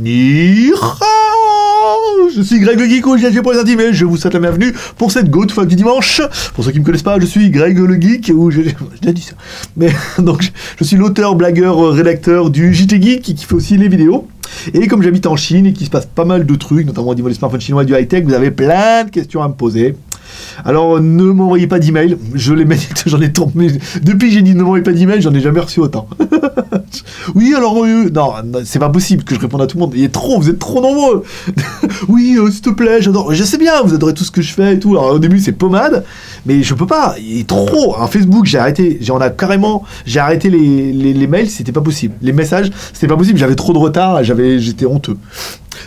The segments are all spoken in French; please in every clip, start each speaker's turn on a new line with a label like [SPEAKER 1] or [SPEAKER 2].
[SPEAKER 1] Ni hao. Je suis Greg le Geek ou GG pour les intimes et je vous souhaite la bienvenue pour cette GoToFact du dimanche. Pour ceux qui ne me connaissent pas, je suis Greg le Geek ou GG... J'ai déjà dit ça. Mais donc, je suis l'auteur, blagueur, rédacteur du JT Geek qui fait aussi les vidéos. Et comme j'habite en Chine et qu'il se passe pas mal de trucs, notamment au niveau des smartphones chinois et du high-tech, vous avez plein de questions à me poser. Alors ne m'envoyez pas d'email, je les mets, j'en ai tant, mais depuis que j'ai dit ne m'envoyez pas d'email, j'en ai jamais reçu autant. Oui, alors non, c'est pas possible que je réponde à tout le monde. Vous êtes trop nombreux. Oui, s'il te plaît, j'adore. Je sais bien, vous adorez tout ce que je fais et tout. Alors au début c'est pommade, mais je peux pas. Il est trop. En Facebook, j'ai arrêté. J'ai arrêté les mails, c'était pas possible. Les messages, c'était pas possible. J'avais trop de retard, j'étais honteux.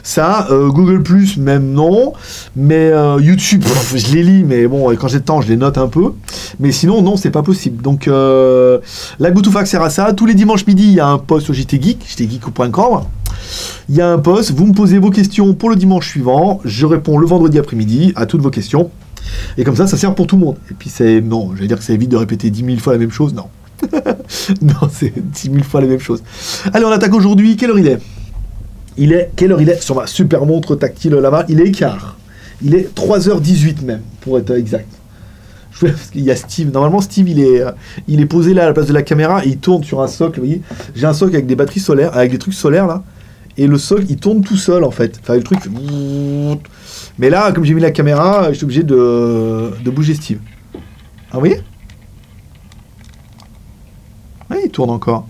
[SPEAKER 1] Ça, Google+, même non, mais YouTube, je les lis, mais bon, quand j'ai le temps, je les note un peu, mais sinon, non, c'est pas possible. Donc, la GoToFact sert à ça. Tous les dimanches midi, il y a un post sur JT Geek, jtgeek.com. Il y a un post, vous me posez vos questions pour le dimanche suivant, je réponds le vendredi après-midi à toutes vos questions, et comme ça sert pour tout le monde. Et puis, non, j'allais dire que ça évite de répéter 10 000 fois la même chose, non. Non, c'est 10 000 fois la même chose. Allez, on attaque aujourd'hui, quelle heure il est ? Quelle heure il est sur ma super montre tactile là-bas? Il est quart. Il est 3h18 même, pour être exact. Parce qu'il y a Steve. Normalement, Steve, il est posé là à la place de la caméra et il tourne sur un socle. Vous voyez, j'ai un socle avec des batteries solaires, avec des trucs solaires là. Et le socle, il tourne tout seul en fait. Enfin, le truc fait... Mais là, comme j'ai mis la caméra, je suis obligé de bouger Steve. Ah, vous voyez? Ah, il tourne encore.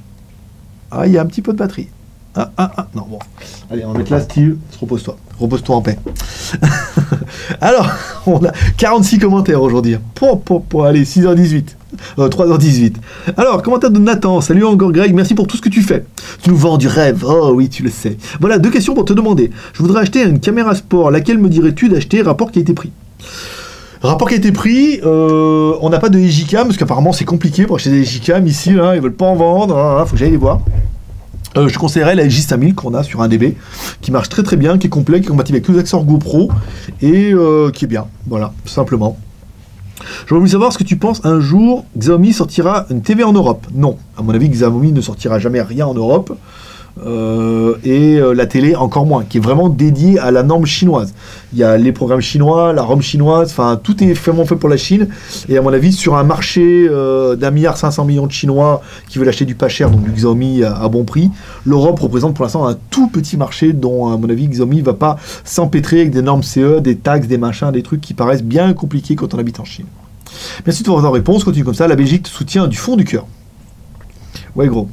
[SPEAKER 1] Ah, il y a un petit peu de batterie. Non, bon. Allez, on va mettre là, Steve. Repose-toi. Repose-toi en paix. Alors, on a 46 commentaires aujourd'hui. Allez, 6h18. 3h18. Alors, commentaire de Nathan. Salut encore Greg, merci pour tout ce que tu fais. Tu nous vends du rêve. Oh oui, tu le sais. Voilà, 2 questions pour te demander. Je voudrais acheter une caméra sport. Laquelle me dirais-tu d'acheter? Rapport qualité-prix. Rapport qualité-prix, on n'a pas de Digicam, parce qu'apparemment c'est compliqué pour acheter des Digicam ici, là, ils veulent pas en vendre, faut que j'aille les voir. Je conseillerais la J5000 qu'on a sur un DB, qui marche très très bien, qui est complet, qui est compatible avec tous les accessoires GoPro, et qui est bien, voilà, tout simplement. J'aurais voulu savoir ce que tu penses, un jour, Xiaomi sortira une TV en Europe. Non, à mon avis, Xiaomi ne sortira jamais rien en Europe, et la télé encore moins, qui est vraiment dédiée à la norme chinoise. Il y a les programmes chinois, la ROM chinoise, enfin tout est vraiment fait pour la Chine, et à mon avis sur un marché d'1,5 milliard de Chinois qui veulent acheter du pas cher, donc du Xiaomi à bon prix, l'Europe représente pour l'instant un tout petit marché dont à mon avis Xiaomi va pas s'empêtrer avec des normes CE, des taxes, des machins, des trucs qui paraissent bien compliqués quand on habite en Chine. Merci de votre réponse, continue comme ça, la Belgique te soutient du fond du cœur. Ouais gros.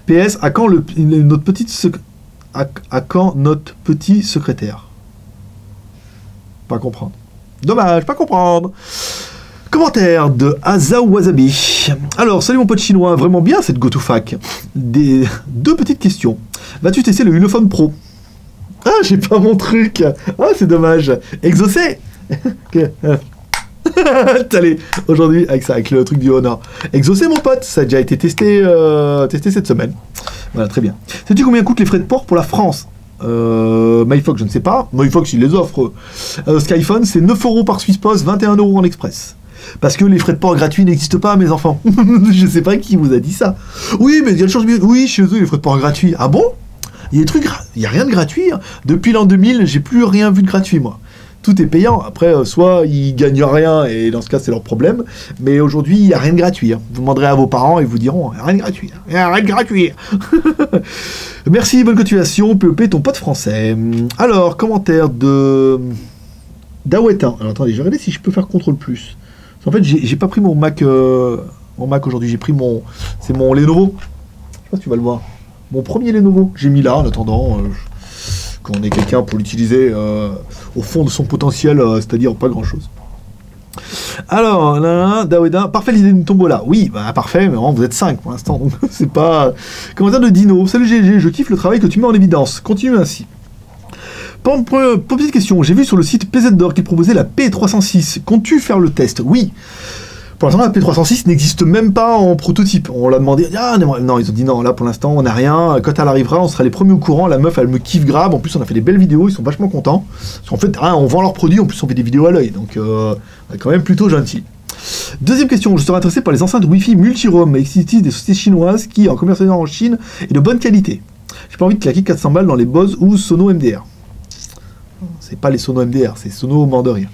[SPEAKER 1] PS, à quand notre petit secrétaire? Pas comprendre. Dommage, pas comprendre. Commentaire de Azao Wasabi. Alors, salut mon pote chinois, vraiment bien cette GoToFact. 2 petites questions. Vas-tu tester le Ulefone Pro? Ah, j'ai pas mon truc. Ah, c'est dommage. Exaucé. Allez, aujourd'hui avec le truc du Honor. Exaucé mon pote, ça a déjà été testé cette semaine. Voilà, très bien. Sais-tu combien coûtent les frais de port pour la France? MyFox, je ne sais pas. MyFox, il les offre. Skyphone, c'est 9 € par Swiss Post, 21 € en Express. Parce que les frais de port gratuits n'existent pas, mes enfants. Je sais pas qui vous a dit ça. Oui, mais il y a le changement. Oui, chez eux, les frais de port gratuits. Ah bon? Il y a des trucs, il n'y a rien de gratuit. Hein. Depuis l'an 2000, j'ai plus rien vu de gratuit, moi. Tout est payant. Après, soit ils gagnent rien, et dans ce cas, c'est leur problème. Mais aujourd'hui, il n'y a rien de gratuit. Hein. Vous demanderez à vos parents, ils vous diront, rien de gratuit. Rien de gratuit. Merci, bonne continuation. PEP, ton pote français. Alors, commentaire de Dawetin. Alors, attendez, je vais regarder si je peux faire CTRL+. En fait, j'ai pas pris mon Mac aujourd'hui. J'ai pris c'est mon Lenovo. Je sais pas si tu vas le voir. Mon premier Lenovo. J'ai mis là, en attendant... qu'on ait quelqu'un pour l'utiliser au fond de son potentiel, c'est-à-dire pas grand-chose. Alors, Daweda, parfait l'idée d'une tombola. Oui, bah parfait, mais vraiment, vous êtes 5 pour l'instant, donc c'est pas... Commentaire de Dino. Salut GG, je kiffe le travail que tu mets en évidence. Continue ainsi. Petite question, j'ai vu sur le site PZDor qu'il proposait la P306. Comptes-tu faire le test? Oui. Pour l'instant, la P306 n'existe même pas en prototype. On l'a demandé, non, ils ont dit non, là pour l'instant on n'a rien, quand elle arrivera on sera les premiers au courant, la meuf elle me kiffe grave, en plus on a fait des belles vidéos, ils sont vachement contents. Parce qu'en fait, on vend leurs produits, en plus on fait des vidéos à l'œil, donc quand même plutôt gentil. Deuxième question, je serais intéressé par les enceintes Wi-Fi multi-roam existent des sociétés chinoises qui, en commercialisant en Chine, est de bonne qualité. J'ai pas envie de claquer 400 balles dans les Bose ou Sono MDR. C'est pas les Sono MDR, c'est Sono mort de rire.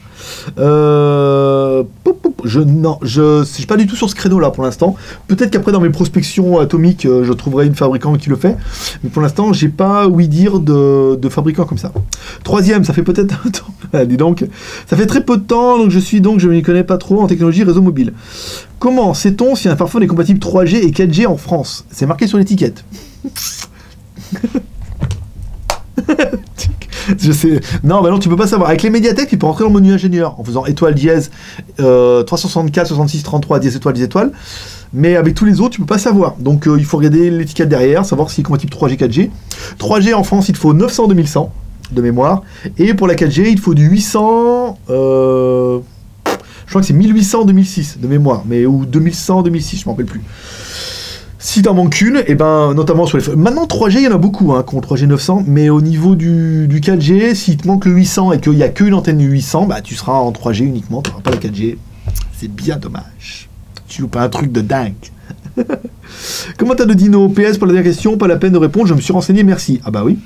[SPEAKER 1] Je suis pas du tout sur ce créneau-là pour l'instant. Peut-être qu'après dans mes prospections atomiques, je trouverai une fabricant qui le fait. Mais pour l'instant, j'ai pas ouï dire de fabricant comme ça. Troisième, ça fait peut-être un temps. Dis donc, ça fait très peu de temps, donc je m'y connais pas trop en technologie réseau mobile. Comment sait-on si un smartphone est compatible 3G et 4G en France? C'est marqué sur l'étiquette. Je sais. Non, bah non, tu peux pas savoir. Avec les médiathèques, tu peux rentrer dans le menu ingénieur en faisant étoile dièse 364, 66, 33, dièse étoile, dièse étoile. Mais avec tous les autres, tu peux pas savoir. Donc il faut regarder l'étiquette derrière, savoir s'il est compatible 3G, 4G. 3G en France, il te faut 900 2100 de mémoire. Et pour la 4G, il te faut du 800. Je crois que c'est 1800 2006 de mémoire, mais ou 2100 2006, je m'en rappelle plus. Si t'en manques une, et ben notamment sur les... Maintenant 3G, il y en a beaucoup, hein, qui ont 3G 900, mais au niveau du 4G, s'il te manque le 800 et qu'il n'y a qu'une antenne du 800, bah tu seras en 3G uniquement, tu n'auras pas la 4G. C'est bien dommage. Tu loupes un truc de dingue. Commentaire de Dino, PS pour la dernière question, pas la peine de répondre, je me suis renseigné, merci. Ah bah oui,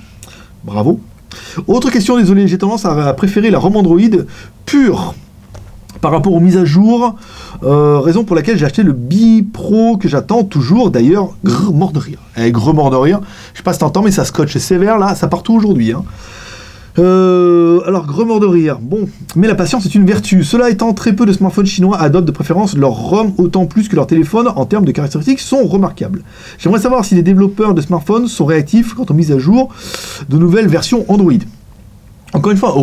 [SPEAKER 1] bravo. Autre question, désolé, j'ai tendance à préférer la ROM Android pure par rapport aux mises à jour, raison pour laquelle j'ai acheté le Bipro que j'attends toujours, d'ailleurs, mort de rire. Mort de rire, je sais pas si t'entends, mais ça scotche sévère là, ça part tout aujourd'hui. Hein. Alors, mort de rire, bon, mais la patience est une vertu. Cela étant, très peu de smartphones chinois adoptent de préférence leur ROM autant plus que leur téléphone en termes de caractéristiques sont remarquables. J'aimerais savoir si les développeurs de smartphones sont réactifs quant aux mises à jour de nouvelles versions Android. Encore une fois,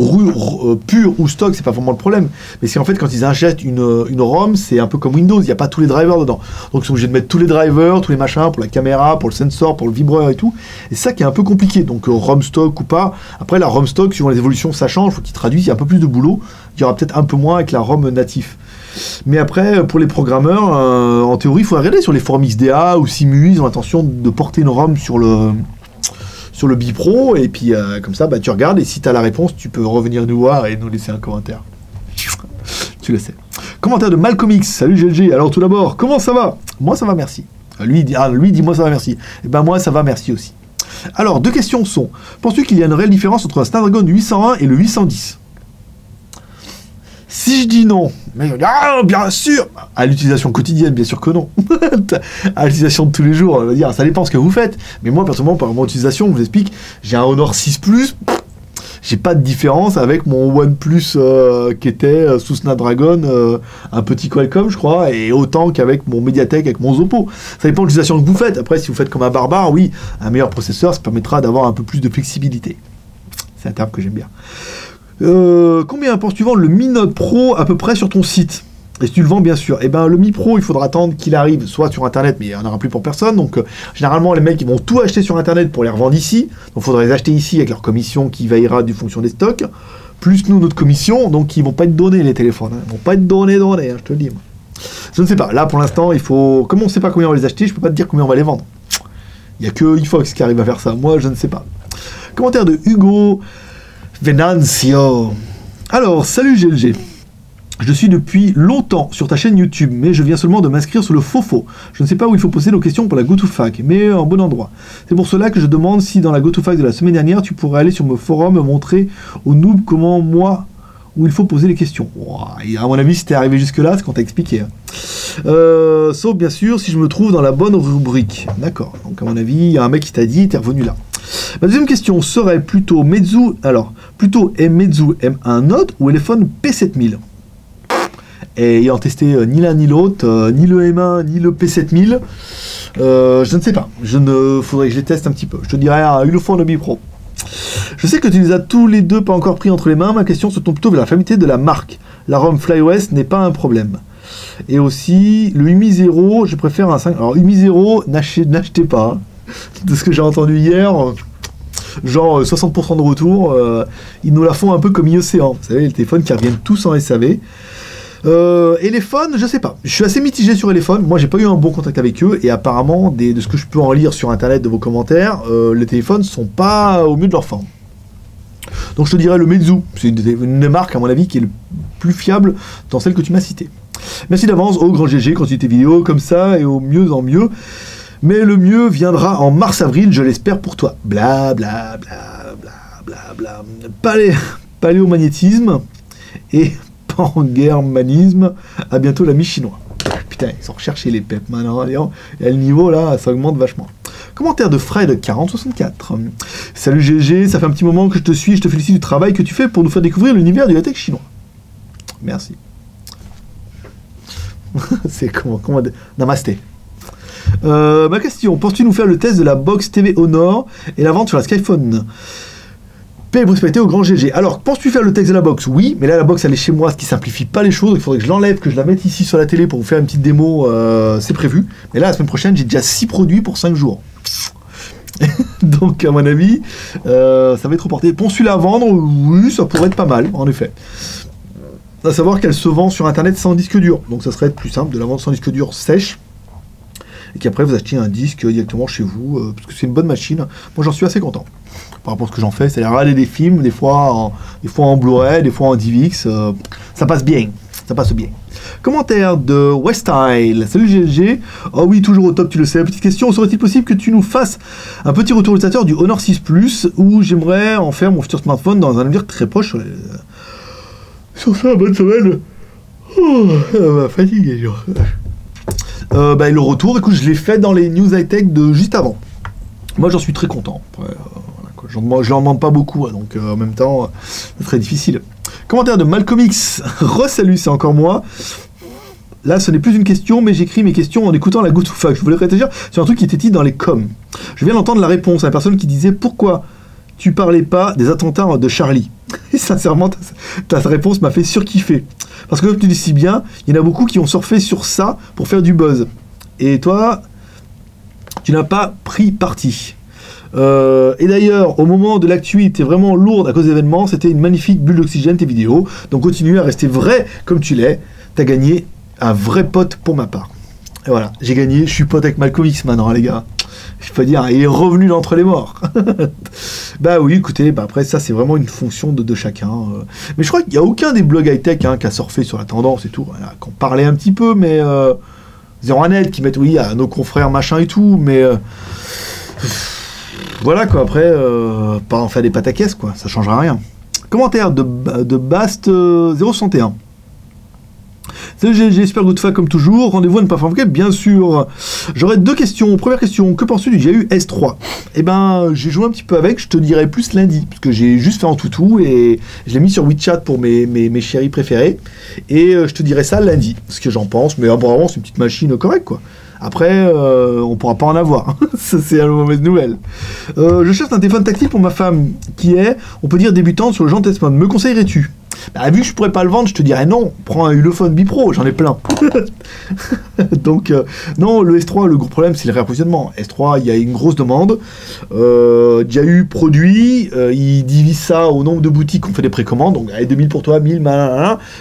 [SPEAKER 1] pur ou stock, c'est pas vraiment le problème. Mais c'est en fait, quand ils achètent une ROM, c'est un peu comme Windows, il n'y a pas tous les drivers dedans. Donc ils sont obligés de mettre tous les drivers, tous les machins, pour la caméra, pour le sensor, pour le vibreur et tout. Et c'est ça qui est un peu compliqué. Donc ROM stock ou pas. Après, la ROM stock, suivant les évolutions, ça change, il faut qu'ils traduisent, il y a un peu plus de boulot. Il y aura peut-être un peu moins avec la ROM natif. Mais après, pour les programmeurs, en théorie, il faut regarder sur les forums XDA ou Simu, ils ont l'intention de porter une ROM sur le Bipro, et puis comme ça, bah, tu regardes, et si tu as la réponse, tu peux revenir nous voir et nous laisser un commentaire. Tu le sais. Commentaire de Malcolm X. Salut GLG. Alors tout d'abord, comment ça va? Moi ça va, merci. Lui dit moi ça va, merci. Et ben moi ça va, merci aussi. Alors, deux questions sont, penses-tu qu'il y a une réelle différence entre un Snapdragon 801 et le 810? Si je dis non, mais bien sûr, à l'utilisation quotidienne, bien sûr que non. À l'utilisation de tous les jours, on va dire, ça dépend ce que vous faites. Mais moi, personnellement, par mon utilisation, je vous explique, j'ai un Honor 6 Plus, j'ai pas de différence avec mon OnePlus qui était sous Snapdragon, un petit Qualcomm, je crois, et autant qu'avec mon Mediatek, avec mon Oppo. Ça dépend de l'utilisation que vous faites. Après, si vous faites comme un barbare, oui, un meilleur processeur, ça permettra d'avoir un peu plus de flexibilité. C'est un terme que j'aime bien. Combien penses-tu vendre le Mi Note Pro à peu près sur ton site? Et si tu le vends, bien sûr. Et ben le Mi Pro, il faudra attendre qu'il arrive soit sur Internet, mais il n'y en aura plus pour personne. Donc généralement, les mecs, ils vont tout acheter sur Internet pour les revendre ici. Donc il faudra les acheter ici avec leur commission qui veillera du fonction des stocks. Plus nous, notre commission. Donc ils vont pas être donnés, les téléphones. Hein. Ils vont pas être donnés, hein, je te le dis. Moi. Je ne sais pas. Là, pour l'instant, il faut... Comme on ne sait pas combien on va les acheter, je peux pas te dire combien on va les vendre. Il n'y a que iFox qui arrive à faire ça. Moi, je ne sais pas. Commentaire de Hugo Venancio. Alors, salut GLG. Je suis depuis longtemps sur ta chaîne YouTube, mais je viens seulement de m'inscrire sur le Fofo. Je ne sais pas où il faut poser nos questions pour la GoToFac, mais en bon endroit. C'est pour cela que je demande si dans la GoToFac de la semaine dernière, tu pourrais aller sur mon forum montrer aux noobs comment moi, où il faut poser les questions. Wow, et à mon avis, si t'es arrivé jusque-là, c'est qu'on t'a expliqué. Hein. Sauf bien sûr si je me trouve dans la bonne rubrique. D'accord. Donc à mon avis, il y a un mec qui t'a dit, t'es revenu là. Ma deuxième question serait plutôt Meizu M1 Note ou Elephone P7000. Et ayant testé ni l'un ni l'autre, ni le M1 ni le P7000, je ne sais pas. Faudrait que je les teste un petit peu. Je te dirais un Ulefone Bipro. Je sais que tu les as tous les deux pas encore pris entre les mains. Ma question se tourne plutôt vers la fiabilité de la marque. La ROM FlyOS n'est pas un problème. Et aussi, le UMI 0, je préfère un 5. Alors, UMI 0, n'achetez pas. De ce que j'ai entendu hier, genre 60% de retour, ils nous la font un peu comme iOcéan. Vous savez, les téléphones qui reviennent tous en SAV. Elephone, je sais pas. Je suis assez mitigé sur Elephone. Moi, j'ai pas eu un bon contact avec eux. Et apparemment, de ce que je peux en lire sur Internet de vos commentaires, les téléphones sont pas au mieux de leur forme. Donc, je te dirais le Meizu. C'est une des marques, à mon avis, qui est le plus fiable dans celle que tu m'as citée. Merci d'avance. Au grand GG, continue tes vidéos comme ça et au mieux en mieux. Mais le mieux viendra en mars-avril, je l'espère pour toi. Bla bla bla bla bla bla. Paléomagnétisme et pangermanisme. À bientôt l'ami chinois. Putain, ils ont recherché les peps maintenant. Et le niveau là, ça augmente vachement. Commentaire de Fred4064. Salut GG, ça fait un petit moment que je te suis, je te félicite du travail que tu fais pour nous faire découvrir l'univers du high-tech chinois. Merci. C'est comment Namasté. Ma question, penses-tu nous faire le test de la box TV Honor et la vente sur la Skyphone? Paix et prospérité au grand GG. Alors, penses-tu faire le test de la box? Oui, mais là la box elle est chez moi, ce qui simplifie pas les choses. Il faudrait que je l'enlève, que je la mette ici sur la télé pour vous faire une petite démo, c'est prévu. Mais là, la semaine prochaine, j'ai déjà 6 produits pour 5 jours. Donc, à mon avis, ça va être reporté. Penses-tu la vendre? Oui, ça pourrait être pas mal, en effet. À savoir qu'elle se vend sur internet sans disque dur. Donc, ça serait plus simple de la vendre sans disque dur sèche. Et qu'après, vous achetiez un disque directement chez vous, parce que c'est une bonne machine. Moi, j'en suis assez content. Par rapport à ce que j'en fais, c'est-à-dire regarder des films, des fois en Blu-ray, des fois en DivX, ça passe bien, ça passe bien. Commentaire de Weststyle. Salut GLG. Oh oui, toujours au top, tu le sais. Petite question, serait-il possible que tu nous fasses un petit retour utilisateur du Honor 6 Plus, où j'aimerais en faire mon futur smartphone dans un avenir très proche sur ça, bonne semaine. Fatigué, genre. Le retour, écoute, je l'ai fait dans les news high-tech de juste avant. Moi, j'en suis très content. Après, je n'en demande pas beaucoup, hein, donc en même temps, c'est très difficile. Commentaire de Malcolmix. Re-salut, c'est encore moi. Là, ce n'est plus une question, mais j'écris mes questions en écoutant la Go to Fact. Je voulais réagir sur un truc qui était dit dans les coms. Je viens d'entendre la réponse à la personne qui disait « Pourquoi tu parlais pas des attentats de Charlie ?» Et sincèrement, ta réponse m'a fait surkiffer. Parce que comme tu dis si bien, il y en a beaucoup qui ont surfé sur ça pour faire du buzz. Et toi, tu n'as pas pris parti. Et d'ailleurs, au moment de l'actu, était vraiment lourde à cause d'événements, c'était une magnifique bulle d'oxygène tes vidéos. Donc continue à rester vrai comme tu l'es. T'as gagné un vrai pote pour ma part. Et voilà, j'ai gagné, je suis pote avec Malcolm X maintenant, hein, les gars. Je peux dire, il est revenu d'entre les morts. Bah oui, écoutez, après ça c'est vraiment une fonction de chacun. Mais je crois qu'il n'y a aucun des blogs high-tech qui a surfé sur la tendance et tout, voilà, qu'on parlait un petit peu, mais 01net qui mettent oui à nos confrères machin et tout, mais voilà quoi, après, pas en faire des pataquès quoi, ça changera rien. Commentaire de Bast 061. Salut GG, super good fact comme toujours, rendez-vous à ne pas manquer, bien sûr. J'aurais 2 questions. Première question, que penses-tu du GAU S3? Eh ben, j'ai joué un petit peu avec, je te dirai plus lundi, parce que j'ai juste fait en toutou et je l'ai mis sur WeChat pour mes chéris préférés. Et je te dirai ça lundi, ce que j'en pense, mais apparemment c'est une petite machine correcte quoi. Après, on pourra pas en avoir. Ça, c'est la mauvaise nouvelle. Je cherche un téléphone tactile pour ma femme, qui est, on peut dire, débutante sur le genre test mode. Me conseillerais-tu? Bah, vu que je pourrais pas le vendre, je te dirais non. Prends un Ulefone Bipro, j'en ai plein. Donc, non, le S3, le gros problème, c'est le réapprovisionnement. S3, il y a une grosse demande. Il y a eu produit, ils divisent ça au nombre de boutiques qu'on fait des précommandes. Donc, allez, 2000 pour toi, 1000,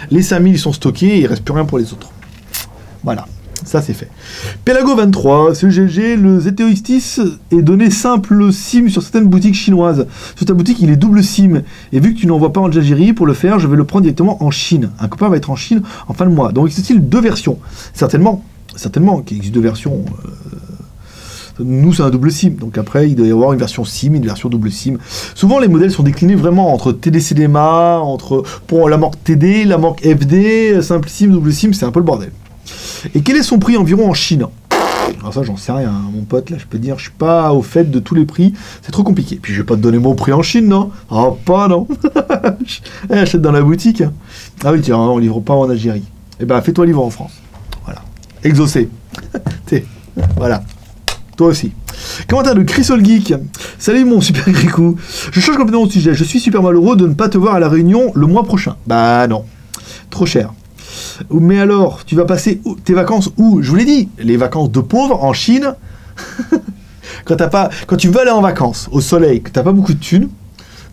[SPEAKER 1] les 5000, ils sont stockés, et il reste plus rien pour les autres. Voilà. Ça c'est fait. Pelago 23, c'est GG, le ZTO-X10 est donné simple SIM sur certaines boutiques chinoises. Sur ta boutique, il est double SIM. Et vu que tu n'envoies pas en Algérie, pour le faire, je vais le prendre directement en Chine. Un copain va être en Chine en fin de mois. Donc existe-t-il 2 versions? Certainement qu'il existe 2 versions. Nous, c'est un double SIM. Donc après, il doit y avoir une version SIM, une version double SIM. Souvent, les modèles sont déclinés vraiment entre TD-CDMA, entre pour la marque TD, la marque FD, simple SIM, double SIM, c'est un peu le bordel. Et quel est son prix environ en Chine? Alors ça, j'en sais rien, hein, mon pote, là, je peux dire, je suis pas au fait de tous les prix, c'est trop compliqué. Puis je vais pas te donner mon prix en Chine, non? Ah, pas, non. Achète dans la boutique. Ah oui, tiens, on livre pas en Algérie. Eh ben, fais-toi livrer en France. Voilà. Exaucé. Voilà. Toi aussi. Commentaire de Chris All Geek. Salut mon super gricou. Je change complètement de sujet. Je suis super malheureux de ne pas te voir à la Réunion le mois prochain. Bah non. Trop cher. Mais alors, tu vas passer tes vacances où? Je vous l'ai dit, les vacances de pauvres en Chine. Quand tu veux aller en vacances au soleil, que t'as pas beaucoup de thunes,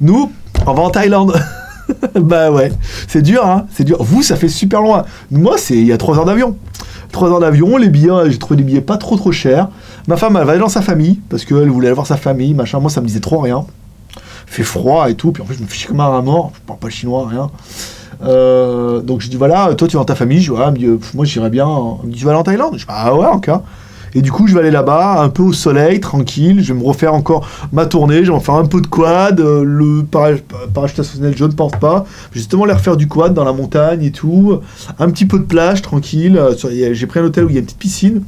[SPEAKER 1] nous, on va en Thaïlande. Bah ouais, c'est dur, hein, c'est dur. Vous, ça fait super loin. Moi, il y a 3 heures d'avion. 3 heures d'avion, les billets, j'ai trouvé des billets pas trop chers. Ma femme, elle va aller dans sa famille, parce qu'elle voulait aller voir sa famille, machin. Moi, ça me disait trop rien. Il fait froid et tout, puis en plus, je me fiche comme un rat mort. Je parle pas chinois, rien. Donc je dis voilà, toi tu vas dans ta famille, je dis, ouais, moi j'irais bien, tu vas aller en Thaïlande? Je dis ah ouais, en cas. Et du coup, je vais aller là-bas, un peu au soleil, tranquille. Je vais me refaire encore ma tournée. Je vais en faire un peu de quad. Le parachute ascensionnel, je ne pense pas. Justement, aller refaire du quad dans la montagne et tout. Un petit peu de plage, tranquille. J'ai pris un hôtel où il y a une petite piscine.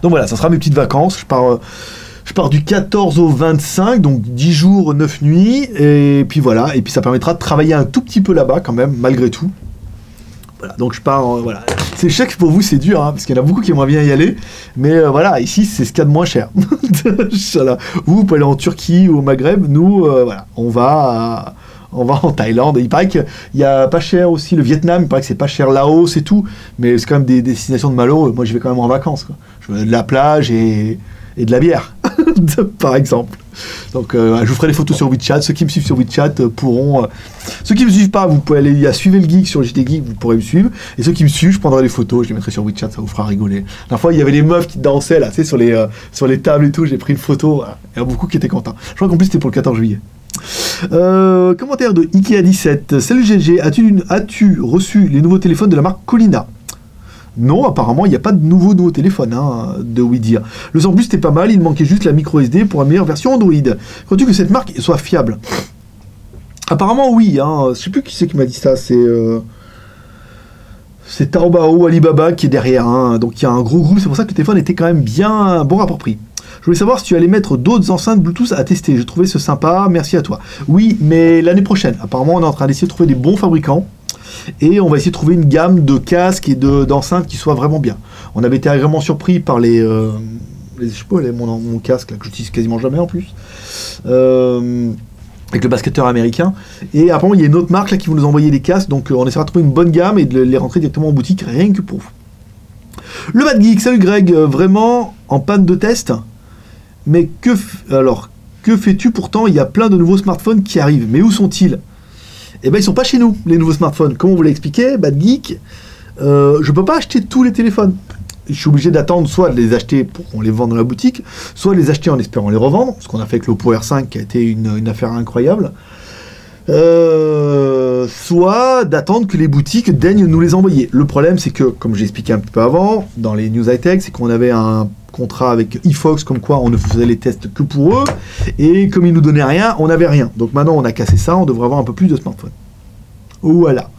[SPEAKER 1] Donc voilà, ça sera mes petites vacances. Je pars du 14 au 25, donc 10 jours, 9 nuits. Et puis voilà. Et puis ça permettra de travailler un tout petit peu là-bas quand même, malgré tout. Voilà, donc je pars, voilà. C'est chèque pour vous, c'est dur, hein, parce qu'il y en a beaucoup qui aimeraient bien y aller, mais voilà, ici c'est ce qu'il y a de moins cher. Voilà. Vous pouvez aller en Turquie ou au Maghreb, nous, voilà, on va en Thaïlande. Il paraît qu'il y a pas cher aussi le Vietnam, il paraît que c'est pas cher Laos et tout, mais c'est quand même des destinations de malheureux. Moi, je vais quand même en vacances, quoi. Je veux de la plage et de la bière, par exemple. Donc, je vous ferai des photos sur WeChat. Ceux qui me suivent sur WeChat pourront... ceux qui ne me suivent pas, vous pouvez aller à Suivez le Geek sur JT Geek, vous pourrez me suivre. Et ceux qui me suivent, je prendrai des photos, je les mettrai sur WeChat, ça vous fera rigoler. La dernière fois, il y avait les meufs qui dansaient, là, tu sais, sur les tables et tout, j'ai pris une photo. Voilà. Il y a beaucoup qui étaient contents. Je crois qu'en plus, c'était pour le 14 juillet. Commentaire de Ikea17. Salut GG, as-tu reçu les nouveaux téléphones de la marque Colina? Non, apparemment, il n'y a pas de nouveau téléphone, hein, de Ouidia. Le Samplus, c'était pas mal, il manquait juste la micro SD pour une meilleure version Android. Crois-tu que cette marque soit fiable? Apparemment, oui, hein. Je sais plus qui c'est qui m'a dit ça, c'est Taobao, Alibaba qui est derrière, hein. Donc il y a un gros groupe, c'est pour ça que le téléphone était quand même bien bon rapport prix. Je voulais savoir si tu allais mettre d'autres enceintes Bluetooth à tester, je trouvais ce sympa, merci à toi. Oui, mais l'année prochaine, apparemment, on est en train d'essayer de trouver des bons fabricants. Et on va essayer de trouver une gamme de casques et d'enceintes qui soient vraiment bien. On avait été agréablement surpris par je sais pas, mon casque là, que j'utilise quasiment jamais en plus, avec le basketteur américain. Et apparemment il y a une autre marque là qui va nous envoyer des casques, donc on essaiera de trouver une bonne gamme et de les rentrer directement en boutique, rien que pour vous. Le Bad Geek, salut Greg, vraiment en panne de test. Mais que fais-tu pourtant? Il y a plein de nouveaux smartphones qui arrivent, mais où sont-ils? Eh ben ils sont pas chez nous, les nouveaux smartphones. Comme on vous l'a expliqué, Bad Geek, je peux pas acheter tous les téléphones. Je suis obligé d'attendre soit de les acheter pour qu'on les vende dans la boutique, soit de les acheter en espérant les revendre, ce qu'on a fait avec l'Oppo R5 qui a été une affaire incroyable. Soit d'attendre que les boutiques daignent nous les envoyer. Le problème, c'est que, comme j'ai expliqué un petit peu avant, dans les news high-tech, c'est qu'on avait un contrat avec eFox, comme quoi on ne faisait les tests que pour eux, et comme ils nous donnaient rien, on n'avait rien. Donc maintenant, on a cassé ça, on devrait avoir un peu plus de smartphones. Voilà.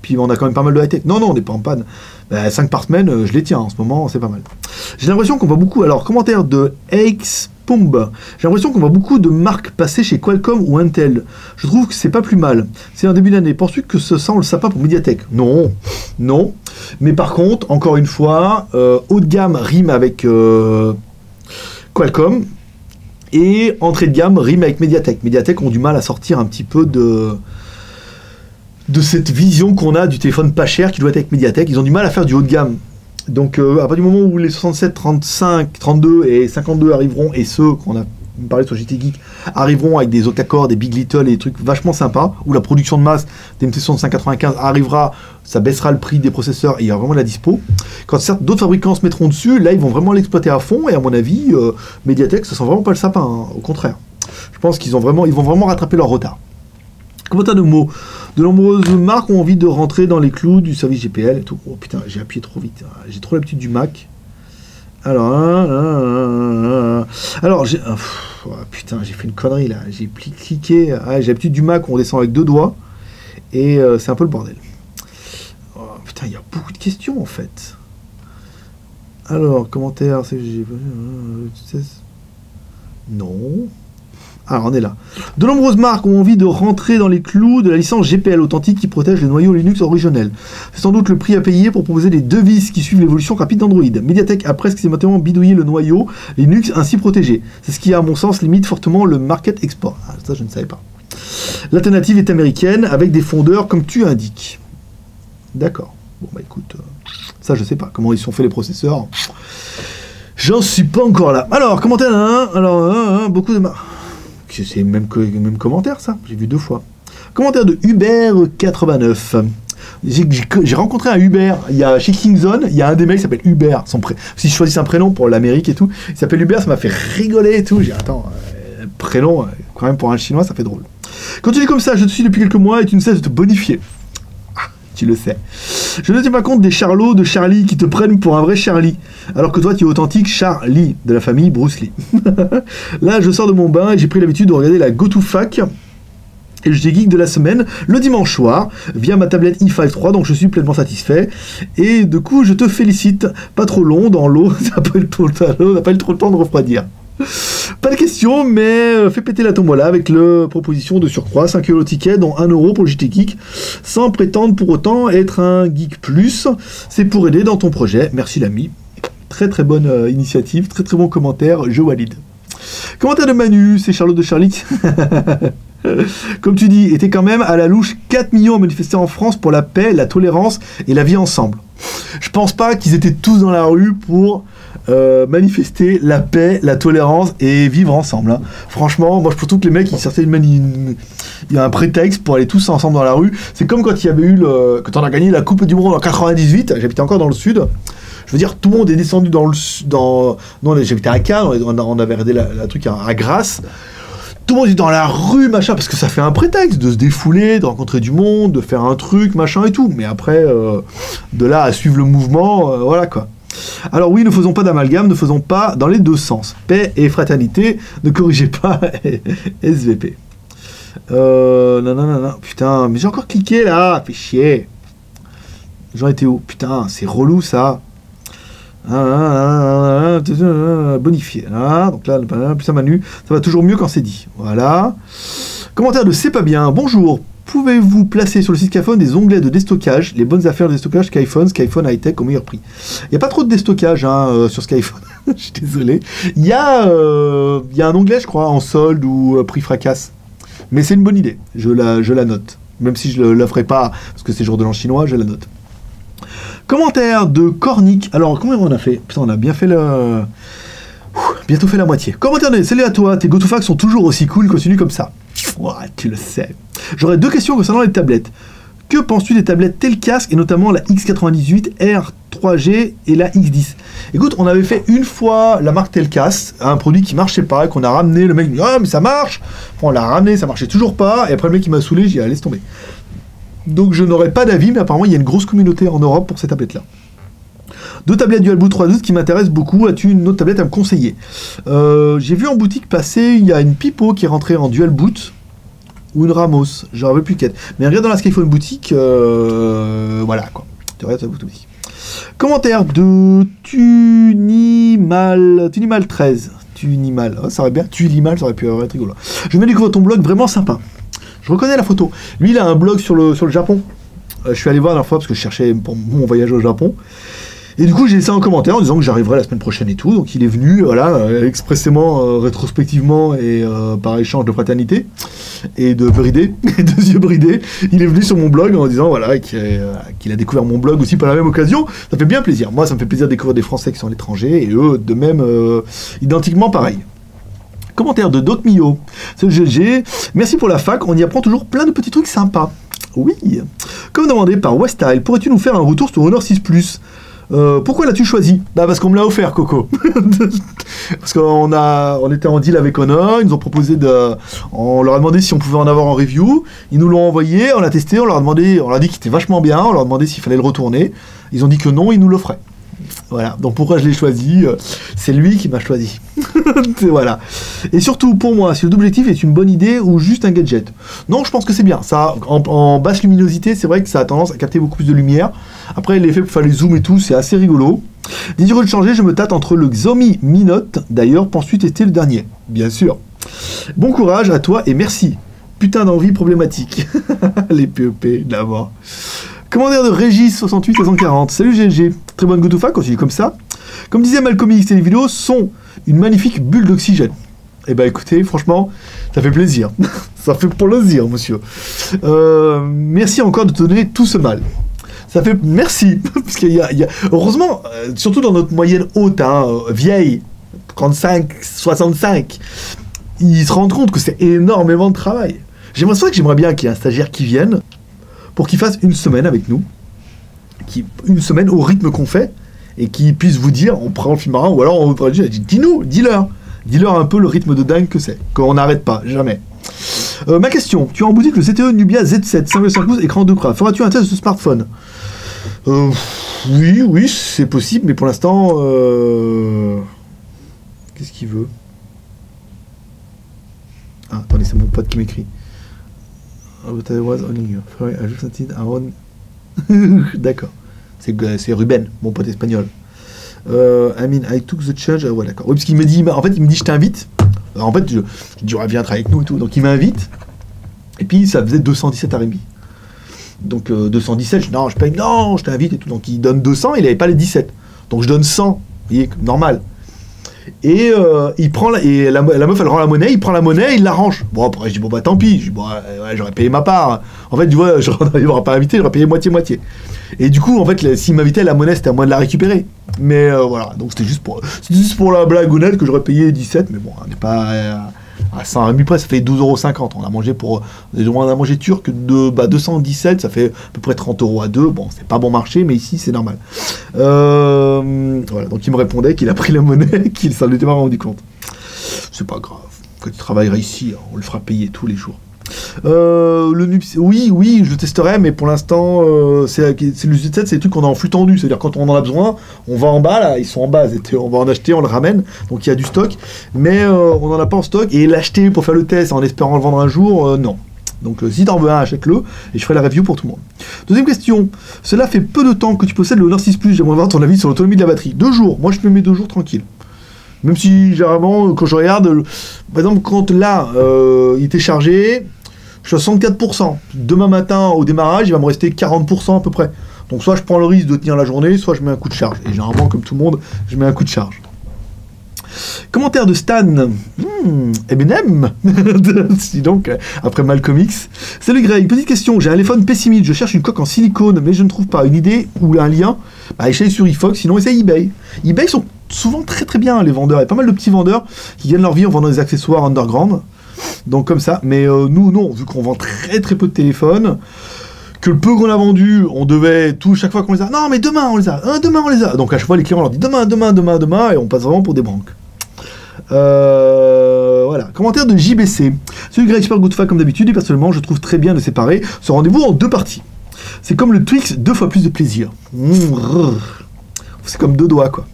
[SPEAKER 1] Puis on a quand même pas mal de high-tech. Non, on n'est pas en panne. 5 par semaine, je les tiens en ce moment, c'est pas mal. J'ai l'impression qu'on voit beaucoup... Alors, commentaire de Pumb. J'ai l'impression qu'on voit beaucoup de marques passer chez Qualcomm ou Intel. Je trouve que c'est pas plus mal. C'est un début d'année. Penses-tu que ce sent le sapin pour Mediatek? Non. Non. Mais par contre, encore une fois, haut de gamme rime avec Qualcomm et entrée de gamme rime avec Mediatek. Mediatek ont du mal à sortir un petit peu de cette vision qu'on a du téléphone pas cher qui doit être avec Mediatek. Ils ont du mal à faire du haut de gamme. Donc à partir du moment où les 67, 35, 32 et 52 arriveront, et ceux qu'on a parlé sur JT Geek arriveront avec des octa-core, des Big Little et des trucs vachement sympas, où la production de masse des MT6595 arrivera, ça baissera le prix des processeurs et il y aura vraiment de la dispo. Quand certes d'autres fabricants se mettront dessus, là ils vont vraiment l'exploiter à fond, et à mon avis, Mediatek, ça sent vraiment pas le sapin, hein, au contraire. Je pense qu'ils vont vraiment rattraper leur retard. Commentaire de mots. De nombreuses marques ont envie de rentrer dans les clous du service GPL et tout. Oh putain, j'ai appuyé trop vite. J'ai trop l'habitude du Mac. Alors, j'ai... Oh, putain, j'ai fait une connerie là. J'ai cliqué. J'ai l'habitude du Mac où on descend avec 2 doigts. Et c'est un peu le bordel. Oh, putain, il y a beaucoup de questions en fait. Alors, commentaire. Non. Alors, on est là. De nombreuses marques ont envie de rentrer dans les clous de la licence GPL authentique qui protège les noyaux Linux originels. C'est sans doute le prix à payer pour proposer des devices qui suivent l'évolution rapide d'Android. Mediatek a presque systématiquement bidouillé le noyau Linux ainsi protégé. C'est ce qui, à mon sens, limite fortement le market export. Ah, ça, je ne savais pas. L'alternative est américaine avec des fondeurs comme tu indiques. D'accord. Bon, bah écoute, ça, je sais pas. Comment ils sont faits les processeurs. J'en suis pas encore là. Alors, commentaire, beaucoup de marques. C'est même commentaire, ça. J'ai vu 2 fois. Commentaire de Hubert89. J'ai rencontré un Hubert. Il y a chez Kingzone, il y a un des mecs qui s'appelle Hubert. Si je choisis un prénom pour l'Amérique et tout, il s'appelle Hubert, ça m'a fait rigoler et tout. J'ai dit, attends, prénom, quand même pour un chinois, ça fait drôle. Quand tu dis comme ça, je te suis depuis quelques mois et tu ne cesses de te bonifier. Ah, tu le sais. Je ne tiens pas compte des Charlots de Charlie qui te prennent pour un vrai Charlie, alors que toi tu es authentique Charlie, de la famille Bruce Lee. Là, je sors de mon bain et j'ai pris l'habitude de regarder la GoToFac et le geek de la semaine le dimanche soir via ma tablette i5 3, donc je suis pleinement satisfait. Et du coup, je te félicite. Pas trop long dans l'eau, t'as pas eu trop le temps de refroidir. Pas de question, mais fais péter la tombola avec la proposition de surcroît 5 € ticket, dont 1 € pour le JT Geek, sans prétendre pour autant être un geek plus. C'est pour aider dans ton projet. Merci l'ami. Très très bonne initiative, très très bon commentaire, je valide. Commentaire de Manu, c'est Charlotte de Charlie. Comme tu dis, était quand même à la louche 4 millions à manifester en France pour la paix, la tolérance et la vie ensemble. Je pense pas qu'ils étaient tous dans la rue pour manifester la paix, la tolérance et vivre ensemble. Hein. Franchement, moi je trouve que les mecs, ils sortaient il y a un prétexte pour aller tous ensemble dans la rue. C'est comme quand il y avait eu quand on a gagné la Coupe du Monde en 98, j'habitais encore dans le sud. Je veux dire, tout le monde est descendu nous, j'habitais à Cannes, on avait regardé la truc à Grasse. Tout le monde est dans la rue, machin, parce que ça fait un prétexte de se défouler, de rencontrer du monde, de faire un truc, machin et tout. Mais après, de là à suivre le mouvement, voilà quoi. Alors oui, ne faisons pas d'amalgame, ne faisons pas dans les deux sens. Paix et fraternité, ne corrigez pas SVP. Non, putain, mais j'ai encore cliqué là, fait chier. J'en étais où? Putain, c'est relou ça. Bonifié. Donc là, putain Manu, ça va toujours mieux quand c'est dit. Voilà. Commentaire de C'est pas bien. Bonjour. Pouvez-vous placer sur le site Skyphone des onglets de déstockage, les bonnes affaires de déstockage Skyphone High-Tech au meilleur prix? Il n'y a pas trop de déstockage sur Skyphone. Je suis désolé. Il y a un onglet, je crois, en solde ou prix fracasse. Mais c'est une bonne idée. Je la note. Même si je ne la ferai pas, parce que c'est jour de l'an chinois, je la note. Commentaire de Cornic. Alors, combien on a fait? Putain, on a bien fait bientôt fait la moitié. Commentaire de salut à toi, tes GoToFac sont toujours aussi cool, continue comme ça. Ouais, tu le sais. J'aurais deux questions concernant les tablettes. Que penses-tu des tablettes Telcast et notamment la X98 R3G et la X10? Écoute, on avait fait une fois la marque Telcast, un produit qui marchait pas, et qu'on a ramené, le mec dit ah mais ça marche. Bon, on l'a ramené, ça marchait toujours pas, et après le mec il m'a saoulé, j'ai dit ah, laisse tomber. Donc je n'aurais pas d'avis, mais apparemment il y a une grosse communauté en Europe pour ces tablettes-là. Deux tablettes DualBoot 3.12 qui m'intéressent beaucoup. As-tu une autre tablette à me conseiller? J'ai vu en boutique passer, il y a une Pipo qui est rentrée en DualBoot ou une Ramos, j'en veux plus qu'être. Mais regarde dans la Skyphone boutique, voilà quoi. Tu regardes la boutique. Commentaire de Tunimal 13. Tunimal, oh, ça aurait bien. Tunimal, ça aurait pu être rigolo. Je viens découvrir ton blog, vraiment sympa. Je reconnais la photo. Lui, il a un blog sur le Japon. Je suis allé voir la dernière fois parce que je cherchais pour mon voyage au Japon. Et du coup, j'ai laissé un commentaire en disant que j'arriverai la semaine prochaine et tout. Donc, il est venu, voilà, expressément, rétrospectivement et par échange de fraternité et de bridés, et de yeux bridés. Il est venu sur mon blog en disant, voilà, qu'il a découvert mon blog aussi par la même occasion. Ça fait bien plaisir. Moi, ça me fait plaisir de découvrir des Français qui sont à l'étranger et eux, de même, identiquement pareil. Commentaire de Doc Mio. C'est le GG. Merci pour la fac. On y apprend toujours plein de petits trucs sympas. Oui. Comme demandé par Weststyle, pourrais-tu nous faire un retour sur Honor 6 Plus? Pourquoi l'as-tu choisi? Bah parce qu'on me l'a offert, Coco. Parce qu'on était en deal avec Honor, ils nous ont proposé on leur a demandé si on pouvait en avoir en review, ils nous l'ont envoyé, on l'a testé, on leur a dit qu'il était vachement bien, on leur a demandé s'il fallait le retourner, ils ont dit que non, ils nous l'offraient. Voilà, donc pourquoi je l'ai choisi? C'est lui qui m'a choisi. Voilà. Et surtout, pour moi, si le double objectif est une bonne idée ou juste un gadget. Non, je pense que c'est bien. Ça, en basse luminosité, c'est vrai que ça a tendance à capter beaucoup plus de lumière. Après, l'effet pour faire les zooms et tout, c'est assez rigolo. Désireux de changer, je me tâte entre le Xiaomi Mi Note. D'ailleurs, penses-tu tester le dernier? Bien sûr. Bon courage à toi et merci. Putain d'envie problématique. Les PEP, d'abord. Commentaire de Régis 68 640. Salut GLG. Très bonne GoToFac, continue comme ça. Comme disait Malcolm X, les vidéos sont une magnifique bulle d'oxygène. Eh ben écoutez, franchement, ça fait plaisir. Ça fait plaisir, monsieur. Merci encore de te donner tout ce mal. Ça fait merci. Parce qu'il y a... Heureusement, surtout dans notre moyenne haute, vieille, 35, 65, ils se rendent compte que c'est énormément de travail. J'aimerais bien qu'il y ait un stagiaire qui vienne pour qu'il fasse une semaine avec nous, une semaine au rythme qu'on fait, et qui puisse vous dire, on prend le film marin, ou alors on va dire, dis-leur un peu le rythme de dingue que c'est, qu'on n'arrête pas, jamais. Ma question, tu as en boutique le CTE Nubia Z7, 5,5 pouces, écran 2K, feras-tu un test de smartphone? Oui, c'est possible, mais pour l'instant... Qu'est-ce qu'il veut? Ah, attendez, c'est mon pote qui m'écrit. D'accord. C'est Ruben, mon pote espagnol. I mean, I took the charge. Ouais, d'accord. Oui, parce qu'il me dit, en fait, il me dit, je t'invite. En fait, je dis, viens travailler avec nous et tout. Donc, il m'invite. Et puis, ça faisait 217 RMB. Donc, 217, je dis, non, je paye, non, je t'invite et tout. Donc, il donne 200, il n'avait pas les 17. Donc, je donne 100. Vous voyez, normal. Et il prend la meuf, elle rend la monnaie, il prend la monnaie, il l'arrange. Bon, après, je dis, bon, bah, tant pis. Je dis, bon, ouais, j'aurais payé ma part. En fait, tu vois, il m'aurait pas invité, j'aurais payé moitié-moitié. Et du coup, en fait, s'il m'invitait, la monnaie, c'était à moi de la récupérer. Mais voilà, donc c'était juste pour la blagounette que j'aurais payé 17, mais bon, on n'est pas à 100 RMB près, ça fait 12,50 €. On a mangé turc de 217, ça fait à peu près 30 € à deux. Bon, c'est pas bon marché, mais ici, c'est normal. Voilà, donc il me répondait qu'il a pris la monnaie, qu'il s'en était pas rendu compte. C'est pas grave, quand il travaillera ici, on le fera payer tous les jours. Le NUPS, oui, je testerai, mais pour l'instant, le Z7, c'est des trucs qu'on a en flux tendu, c'est-à-dire quand on en a besoin, on va en bas, là, ils sont en bas, on va en acheter, on le ramène, donc il y a du stock, mais on n'en a pas en stock, et l'acheter pour faire le test en espérant le vendre un jour, non. Donc si t'en veux un, achète-le, et je ferai la review pour tout le monde. Deuxième question, cela fait peu de temps que tu possèdes le Honor 6 Plus, j'aimerais voir ton avis sur l'autonomie de la batterie. 2 jours, moi je me mets 2 jours tranquille. Même si, généralement, quand je regarde, par exemple, quand là, il était chargé, je suis à 64%. Demain matin, au démarrage, il va me rester 40% à peu près. Donc, soit je prends le risque de tenir la journée, soit je mets un coup de charge. Et généralement, comme tout le monde, je mets un coup de charge. Commentaire de Stan. Eminem. Si donc, après Malcolm X. Salut Greg, petite question. J'ai un téléphone pessimiste. Je cherche une coque en silicone, mais je ne trouve pas une idée ou un lien. Bah, essaye sur iFox, sinon essaye eBay. eBay sont souvent très très bien, les vendeurs. Il y a pas mal de petits vendeurs qui gagnent leur vie en vendant des accessoires underground. Donc comme ça. Mais nous, non, vu qu'on vend très très peu de téléphones, que le peu qu'on a vendu, on devait chaque fois qu'on les a. Non, mais demain on les a. Demain on les a. Donc à chaque fois, les clients leur disent demain, et on passe vraiment pour des branques. Voilà. Commentaire de JBC. Celui de Greg Super Good Fact comme d'habitude, et personnellement, je trouve très bien de séparer ce rendez-vous en 2 parties. C'est comme le Twix, 2 fois plus de plaisir. C'est comme 2 doigts, quoi.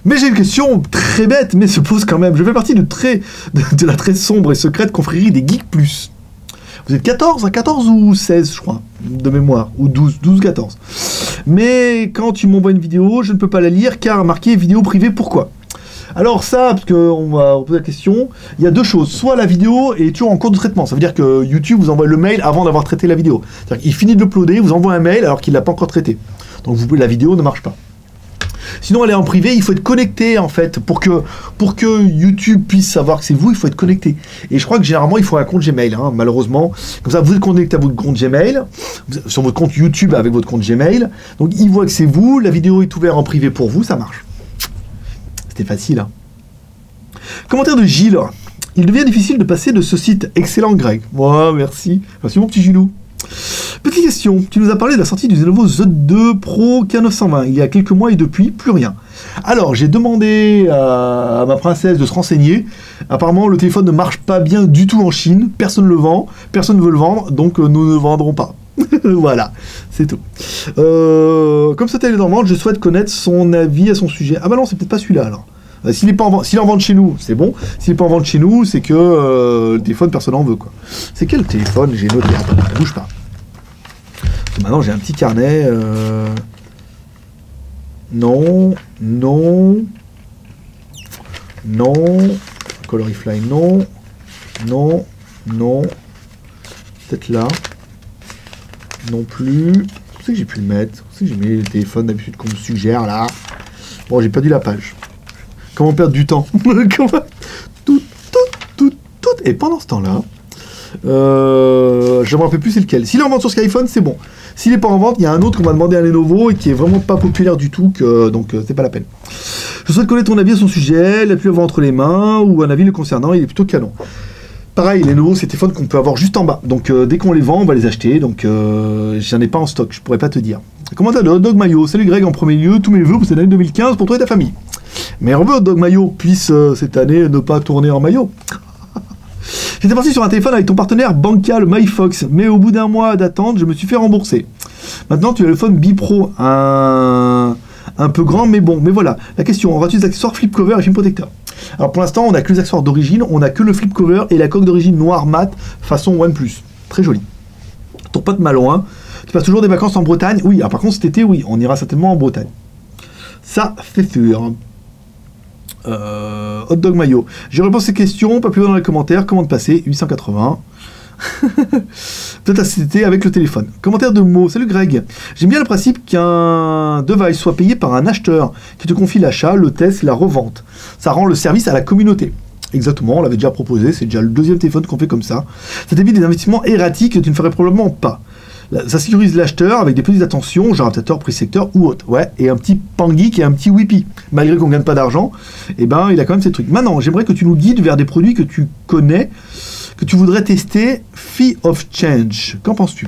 [SPEAKER 1] Mais j'ai une question très bête, mais se pose quand même. Je fais partie de la très sombre et secrète confrérie des Geeks Plus. Vous êtes 14 ou 16, je crois, de mémoire, ou 12, 14. Mais quand tu m'envoies une vidéo, je ne peux pas la lire car marqué vidéo privée, pourquoi? Alors ça, parce qu'on va poser la question, il y a 2 choses. Soit la vidéo est toujours en cours de traitement, ça veut dire que YouTube vous envoie le mail avant d'avoir traité la vidéo. C'est-à-dire qu'il finit de l'uploader, vous envoie un mail alors qu'il ne l'a pas encore traité. Donc la vidéo ne marche pas. Sinon, elle est en privé, il faut être connecté en fait. Pour que YouTube puisse savoir que c'est vous, il faut être connecté. Et je crois que généralement, il faut un compte Gmail, hein, malheureusement. Comme ça, vous êtes connecté à votre compte Gmail, sur votre compte YouTube avec votre compte Gmail. Donc, il voit que c'est vous, la vidéo est ouverte en privé pour vous, ça marche. C'était facile, hein. Commentaire de Gilles. Il devient difficile de passer de ce site. Excellent, Greg. Ouais, merci. Merci, mon petit Gilou. Petite question, tu nous as parlé de la sortie du Lenovo Z2 Pro K920 il y a quelques mois et depuis, plus rien. Alors, j'ai demandé à ma princesse de se renseigner. Apparemment, le téléphone ne marche pas bien du tout en Chine. Personne ne le vend, personne ne veut le vendre, donc nous ne le vendrons pas. Voilà, c'est tout. Comme ça, elle est normande, je souhaite connaître son avis à son sujet. Ah bah non, c'est peut-être pas celui-là, alors. S'il est en vente chez nous, c'est bon. S'il n'est pas en vente chez nous, c'est que le téléphone, personne n'en veut, quoi. C'est quel téléphone? J'ai noté. Attends, ne bouge pas. Maintenant, j'ai un petit carnet. Non. Colorify, non. Peut-être là. Non plus. Où c'est que j'ai pu le mettre? Où c'est que j'ai mis le téléphone d'habitude qu'on me suggère, là? Bon, j'ai perdu la page. Comment perdre du temps? Tout. Et pendant ce temps-là, je ne me rappelle plus c'est lequel. S'il est en vente sur Skyphone, c'est bon. S'il n'est pas en vente, il y a un autre qu'on m'a demandé à Lenovo et qui est vraiment pas populaire du tout, donc c'est pas la peine. Je souhaite connaître ton avis à son sujet, l'a pu avoir entre les mains, ou un avis le concernant, il est plutôt canon. Pareil, Lenovo, c'est des téléphones qu'on peut avoir juste en bas. Donc dès qu'on les vend, on va les acheter. Donc j'en ai pas en stock, je pourrais pas te dire. Commentaire de Hot Dog Mayo. Salut Greg, en premier lieu, tous mes vœux pour cette année 2015 pour toi et ta famille. Mais on veut Hot Dog Mayo puisse cette année ne pas tourner en maillot. J'étais parti sur un téléphone avec ton partenaire bancal MyFox, mais au bout d'un mois d'attente, je me suis fait rembourser. Maintenant, tu as le phone Bipro, un peu grand, mais bon. Mais voilà, la question, auras-tu des accessoires flip cover et film protecteur? Alors pour l'instant, on n'a que les accessoires d'origine, on n'a que le flip cover et la coque d'origine noire mat façon OnePlus. Très joli. Ton pote Malouin, tu passes toujours des vacances en Bretagne? Oui, alors par contre cet été, oui, on ira certainement en Bretagne. Ça, c'est sûr. Hot Dog Mayo. J'ai répondu à ces questions, pas plus loin dans les commentaires. Comment te passer? 880. Peut-être à cet été avec le téléphone. Commentaire de mots. Salut Greg. J'aime bien le principe qu'un device soit payé par un acheteur qui te confie l'achat, le test et la revente. Ça rend le service à la communauté. Exactement, on l'avait déjà proposé, c'est déjà le deuxième téléphone qu'on fait comme ça. Ça t'évite des investissements erratiques que tu ne ferais probablement pas. Ça sécurise l'acheteur avec des petites attentions, genre adaptateur, prix secteur ou autre. Ouais, et un petit Pangeek et un petit Whippy. Malgré qu'on ne gagne pas d'argent, eh ben, il a quand même ces trucs. Maintenant, j'aimerais que tu nous guides vers des produits que tu connais, que tu voudrais tester. Fee of Change. Qu'en penses-tu?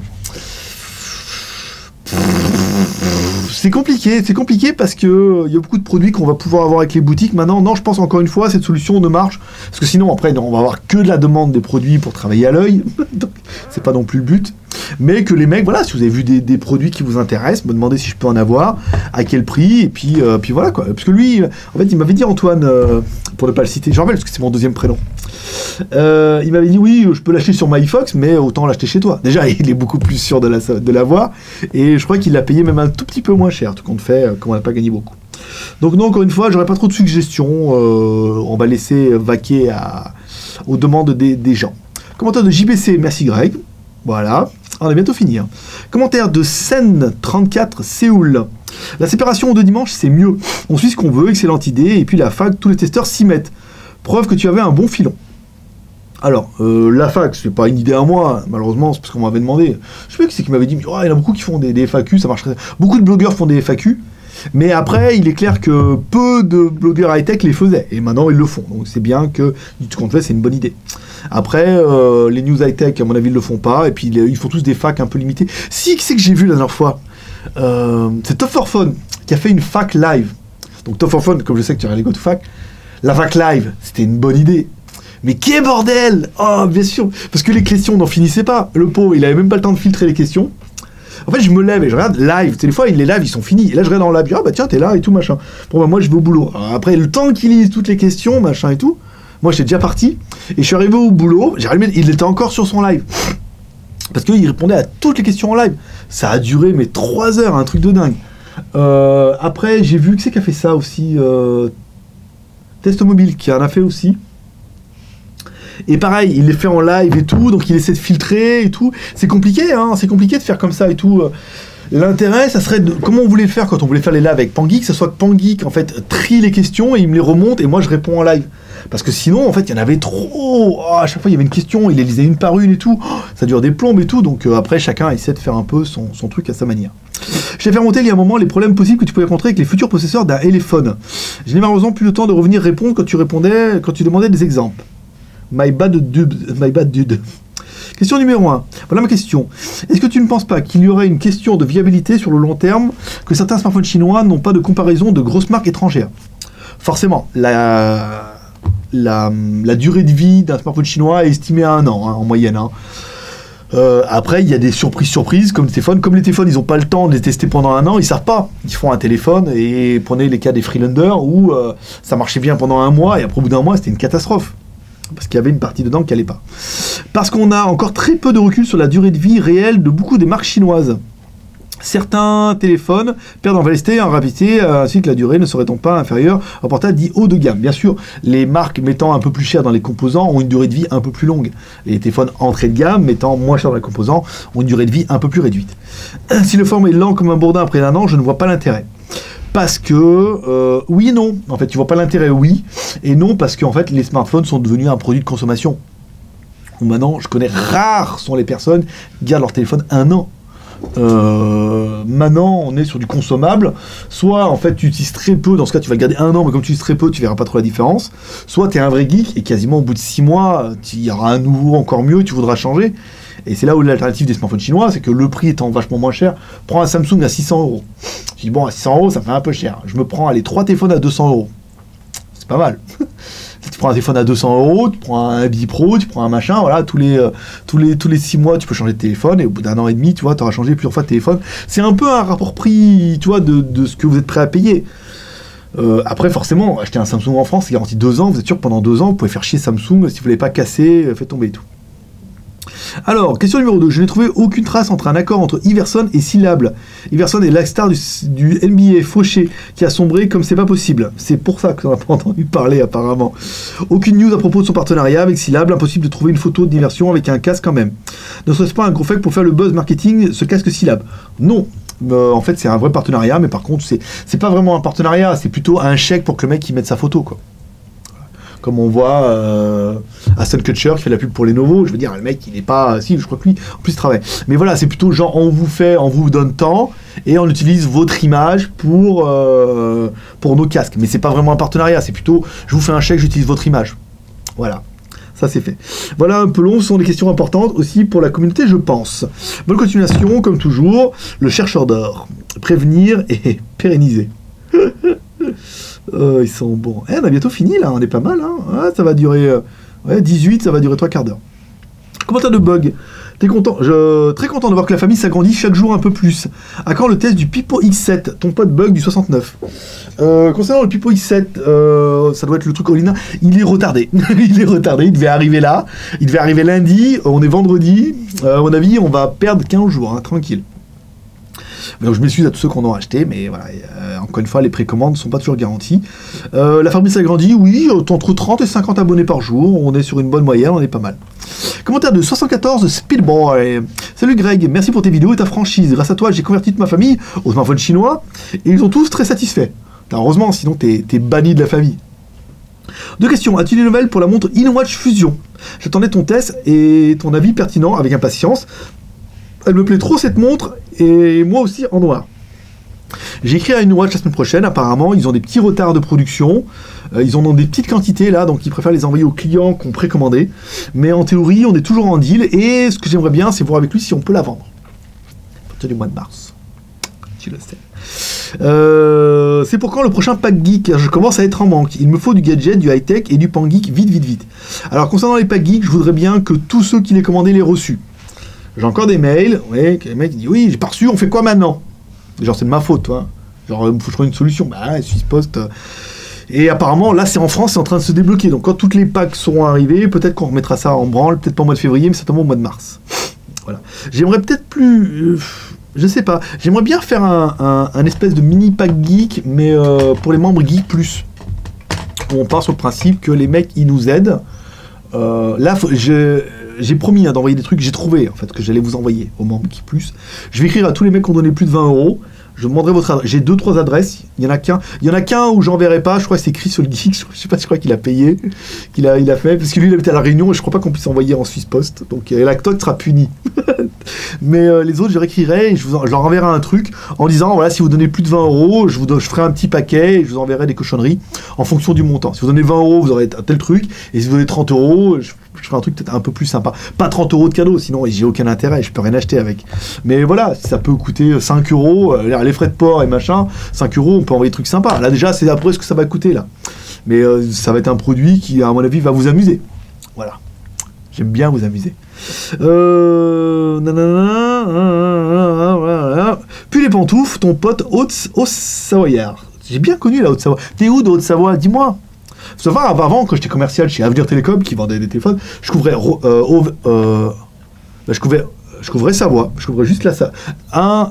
[SPEAKER 1] C'est compliqué parce que y a beaucoup de produits qu'on va pouvoir avoir avec les boutiques. Maintenant, non, je pense encore une fois, cette solution ne marche. Parce que sinon, après, non, on va avoir que de la demande des produits pour travailler à l'œil. Donc, c'est pas non plus le but. Mais que les mecs, voilà, si vous avez vu des produits qui vous intéressent, me demandez si je peux en avoir, à quel prix, et puis voilà, quoi. Parce que lui, en fait, il m'avait dit, Antoine, pour ne pas le citer, j'en rappelle, parce que c'est mon deuxième prénom. Il m'avait dit, oui, je peux l'acheter sur MyFox, mais autant l'acheter chez toi. Déjà, il est beaucoup plus sûr de l'avoir, et je crois qu'il l'a payé même un tout petit peu moins cher, tout compte fait, comme on n'a pas gagné beaucoup. Donc non, encore une fois, j'aurais pas trop de suggestions, on va laisser vaquer aux demandes des gens. Commentaire de JBC, merci Greg. Voilà, on a bientôt fini. Hein. Commentaire de Sen34 Séoul. La séparation de dimanche, c'est mieux. On suit ce qu'on veut, excellente idée, et puis la fac, tous les testeurs s'y mettent. Preuve que tu avais un bon filon. Alors, la fac, c'est pas une idée à moi, malheureusement, c'est parce qu'on m'avait demandé. Je sais pas qui c'est qui m'avait dit, oh, il y en a beaucoup qui font des FAQ, ça marcherait. Beaucoup de blogueurs font des FAQ, mais après, il est clair que peu de blogueurs high-tech les faisaient, et maintenant ils le font. Donc c'est bien que, du tout compte fait, c'est une bonne idée. Après, les news high-tech, à mon avis, ils le font pas, et puis ils font tous des facs un peu limitées. Si, qui c'est que j'ai vu la dernière fois? C'est Top for Fun qui a fait une fac live. Donc Top for Fun, comme je sais que tu as les go to fac, la fac live, c'était une bonne idée. Mais quel bordel! Oh, bien sûr, parce que les questions n'en finissaient pas. Le pauvre, il avait même pas le temps de filtrer les questions. En fait, je me lève et je regarde live. Des fois, les lives, ils sont finis. Et là, je regarde dans la bio, ah bah tiens, t'es là et tout, machin. Bon, bah moi, je vais au boulot. Alors, après, le temps qu'il lise toutes les questions, machin et tout, moi, j'étais déjà parti. Et je suis arrivé au boulot, j'ai allumé, il était encore sur son live. Parce qu'il répondait à toutes les questions en live. Ça a duré, mais 3 heures, un truc de dingue. Après, j'ai vu, qui c'est qui a fait ça aussi Testomobile, qui en a fait aussi. Et pareil, il les fait en live et tout, donc il essaie de filtrer et tout. C'est compliqué, hein, c'est compliqué de faire comme ça et tout. L'intérêt, ça serait comment on voulait le faire quand on voulait faire les lives avec Pangeek, que ce soit que Pangeek en fait trie les questions et il me les remonte et moi je réponds en live. Parce que sinon, en fait, il y en avait trop. Oh, à chaque fois, il y avait une question, il les lisait une par une et tout. Oh, ça dure des plombes et tout. Donc après, chacun essaie de faire un peu son truc à sa manière. Je t'ai fait remonter il y a un moment les problèmes possibles que tu pouvais rencontrer avec les futurs possesseurs d'un téléphone. Je n'ai malheureusement plus le temps de revenir répondre quand tu demandais des exemples. My bad dude. Question numéro 1. Voilà ma question. Est-ce que tu ne penses pas qu'il y aurait une question de viabilité sur le long terme que certains smartphones chinois n'ont pas de comparaison de grosses marques étrangères? Forcément, la durée de vie d'un smartphone chinois est estimée à 1 an, hein, en moyenne. Hein. Après, il y a des surprises comme les téléphones. Comme les téléphones, ils n'ont pas le temps de les tester pendant 1 an, ils ne savent pas. Ils font un téléphone et prenez les cas des Freelanders où ça marchait bien pendant 1 mois et après au bout d'1 mois, c'était une catastrophe. Parce qu'il y avait une partie dedans qui n'allait pas. Parce qu'on a encore très peu de recul sur la durée de vie réelle de beaucoup des marques chinoises. Certains téléphones perdent en validité et en rapidité, ainsi que la durée ne serait-on pas inférieure au portable dit haut de gamme. Bien sûr, les marques mettant un peu plus cher dans les composants ont une durée de vie un peu plus longue. Les téléphones entrée de gamme mettant moins cher dans les composants ont une durée de vie un peu plus réduite. Si le format est lent comme un bourdin après 1 an, je ne vois pas l'intérêt. Parce que, oui et non. En fait, tu vois pas l'intérêt, oui, et non, parce qu'en fait, les smartphones sont devenus un produit de consommation. Maintenant, je connais, rares sont les personnes qui gardent leur téléphone 1 an. Maintenant, on est sur du consommable. Soit, en fait, tu utilises très peu, dans ce cas, tu vas le garder 1 an, mais comme tu utilises très peu, tu verras pas trop la différence. Soit, tu es un vrai geek, et quasiment au bout de 6 mois, il y aura un nouveau encore mieux, et tu voudras changer. Et c'est là où l'alternative des smartphones chinois, c'est que le prix étant vachement moins cher, prends un Samsung à 600 €. Je dis, bon, à 600 €, ça fait un peu cher. Je me prends les 3 téléphones à 200 €. C'est pas mal. Tu prends un téléphone à 200 €, tu prends un Bipro, tu prends un machin, voilà, tous les 6 mois, tu peux changer de téléphone, et au bout d'1 an et demi, tu vois, tu auras changé plusieurs fois de téléphone. C'est un peu un rapport prix, tu vois, de ce que vous êtes prêt à payer. Après, forcément, acheter un Samsung en France, c'est garanti 2 ans, vous êtes sûr que pendant 2 ans, vous pouvez faire chier Samsung, si vous ne voulez pas casser, faites tomber et tout. Alors, question numéro 2. Je n'ai trouvé aucune trace entre un accord entre Iverson et Syllable. Iverson est la star du NBA fauché qui a sombré comme c'est pas possible. C'est pour ça que t'en as pas entendu parler apparemment. Aucune news à propos de son partenariat avec Syllable. Impossible de trouver une photo d'Iverson avec un casque quand même. Ne serait-ce pas un gros fake pour faire le buzz marketing, ce casque Syllable? Non. En fait, c'est un vrai partenariat, mais par contre, c'est pas vraiment un partenariat, c'est plutôt un chèque pour que le mec il mette sa photo, quoi. Comme on voit Aston Kutcher qui fait la pub pour Lenovo, je veux dire, le mec, il est pas... Si, je crois que lui, en plus, il travaille. Mais voilà, c'est plutôt genre, on vous donne tant, et on utilise votre image pour nos casques. Mais c'est pas vraiment un partenariat, c'est plutôt, je vous fais un chèque, j'utilise votre image. Voilà. Ça, c'est fait. Voilà, un peu long, ce sont des questions importantes aussi pour la communauté, je pense. Bonne continuation, comme toujours, le chercheur d'or. Prévenir et pérenniser. Ils sont bons. On a bientôt fini, là, on est pas mal. Hein. Ah, ça va durer... 18, ça va durer 3 quarts d'heure. Commentaire de bug. T'es content? Très content de voir que la famille s'agrandit chaque jour un peu plus. À quand le test du Pipo X7, ton pote bug du 69? Concernant le Pipo X7, ça doit être le truc Olina, il est retardé. Il est retardé, il devait arriver là. Il devait arriver lundi, on est vendredi. À mon avis, on va perdre 15 jours, hein, tranquille. Donc je m'excuse à tous ceux qu'on a acheté, mais voilà, encore une fois, les précommandes ne sont pas toujours garanties. La famille s'agrandit, oui, entre 30 et 50 abonnés par jour, on est sur une bonne moyenne, on est pas mal. Commentaire de 74 Speedboy. Salut Greg, merci pour tes vidéos et ta franchise. Grâce à toi, j'ai converti toute ma famille au smartphone chinois et ils sont tous très satisfaits. Heureusement, sinon t'es banni de la famille. Deux questions. As-tu des nouvelles pour la montre InWatch Fusion? J'attendais ton test et ton avis pertinent avec impatience. Elle me plaît trop cette montre, et moi aussi en noir. J'ai écrit à InWatch la semaine prochaine, apparemment ils ont des petits retards de production, ils en ont des petites quantités là, donc ils préfèrent les envoyer aux clients qu'on précommandé. Mais en théorie, on est toujours en deal, et ce que j'aimerais bien, c'est voir avec lui si on peut la vendre. À partir du mois de mars. Tu le sais. C'est pour quand le prochain pack geek? Je commence à être en manque. Il me faut du gadget, du high-tech et du pan geek vite. Alors concernant les packs geek, je voudrais bien que tous ceux qui les commandaient les reçus. J'ai encore des mails, ouais, le mec dit oui, j'ai pas reçu, on fait quoi maintenant? Genre c'est de ma faute, toi. Genre il faut que je trouve une solution. Bah, Swisspost. Et apparemment, là c'est en France, c'est en train de se débloquer. Donc quand toutes les packs seront arrivées, peut-être qu'on remettra ça en branle, peut-être pas au mois de février, mais certainement au mois de mars. Voilà. J'aimerais peut-être plus... je sais pas. J'aimerais bien faire un espèce de mini pack geek, mais pour les membres Geek Plus. Où on part sur le principe que les mecs, ils nous aident. Là, j'ai promis d'envoyer des trucs, j'ai trouvé en fait que j'allais vous envoyer aux membres Geek Plus. Je vais écrire à tous les mecs qui ont donné plus de 20 €. Je demanderai votre adresse. J'ai 2-3 adresses. Il y en a qu'un où j'enverrai pas. Je crois que c'est écrit sur le Geek. Je sais pas si je crois qu'il a payé, il a fait, parce que lui il habitait à la Réunion et je crois pas qu'on puisse envoyer en Swisspost. Donc la TOC sera punie. Mais les autres, je réécrirai et je leur enverrai un truc en disant voilà, si vous donnez plus de 20 €, je ferai un petit paquet et je vous enverrai des cochonneries en fonction du montant. Si vous donnez 20 €, vous aurez un tel truc, et si vous donnez 30 €, je ferai un truc peut-être un peu plus sympa. Pas 30 € de cadeau, sinon j'ai aucun intérêt, je peux rien acheter avec. Mais voilà, ça peut coûter 5 €, les frais de port et machin, 5 €, on peut envoyer des trucs sympas. Là déjà, c'est après ce que ça va coûter là. Mais ça va être un produit qui, à mon avis, va vous amuser. Voilà. J'aime bien vous amuser. Puis les pantoufles, ton pote Haute-Savoyard. J'ai bien connu la Haute-Savoie. T'es où de Haute-Savoie? Dis-moi. Faut savoir, avant, quand j'étais commercial chez Avenir Télécom, qui vendait des téléphones, je couvrais je couvrais Savoie. Je couvrais juste l'Ain,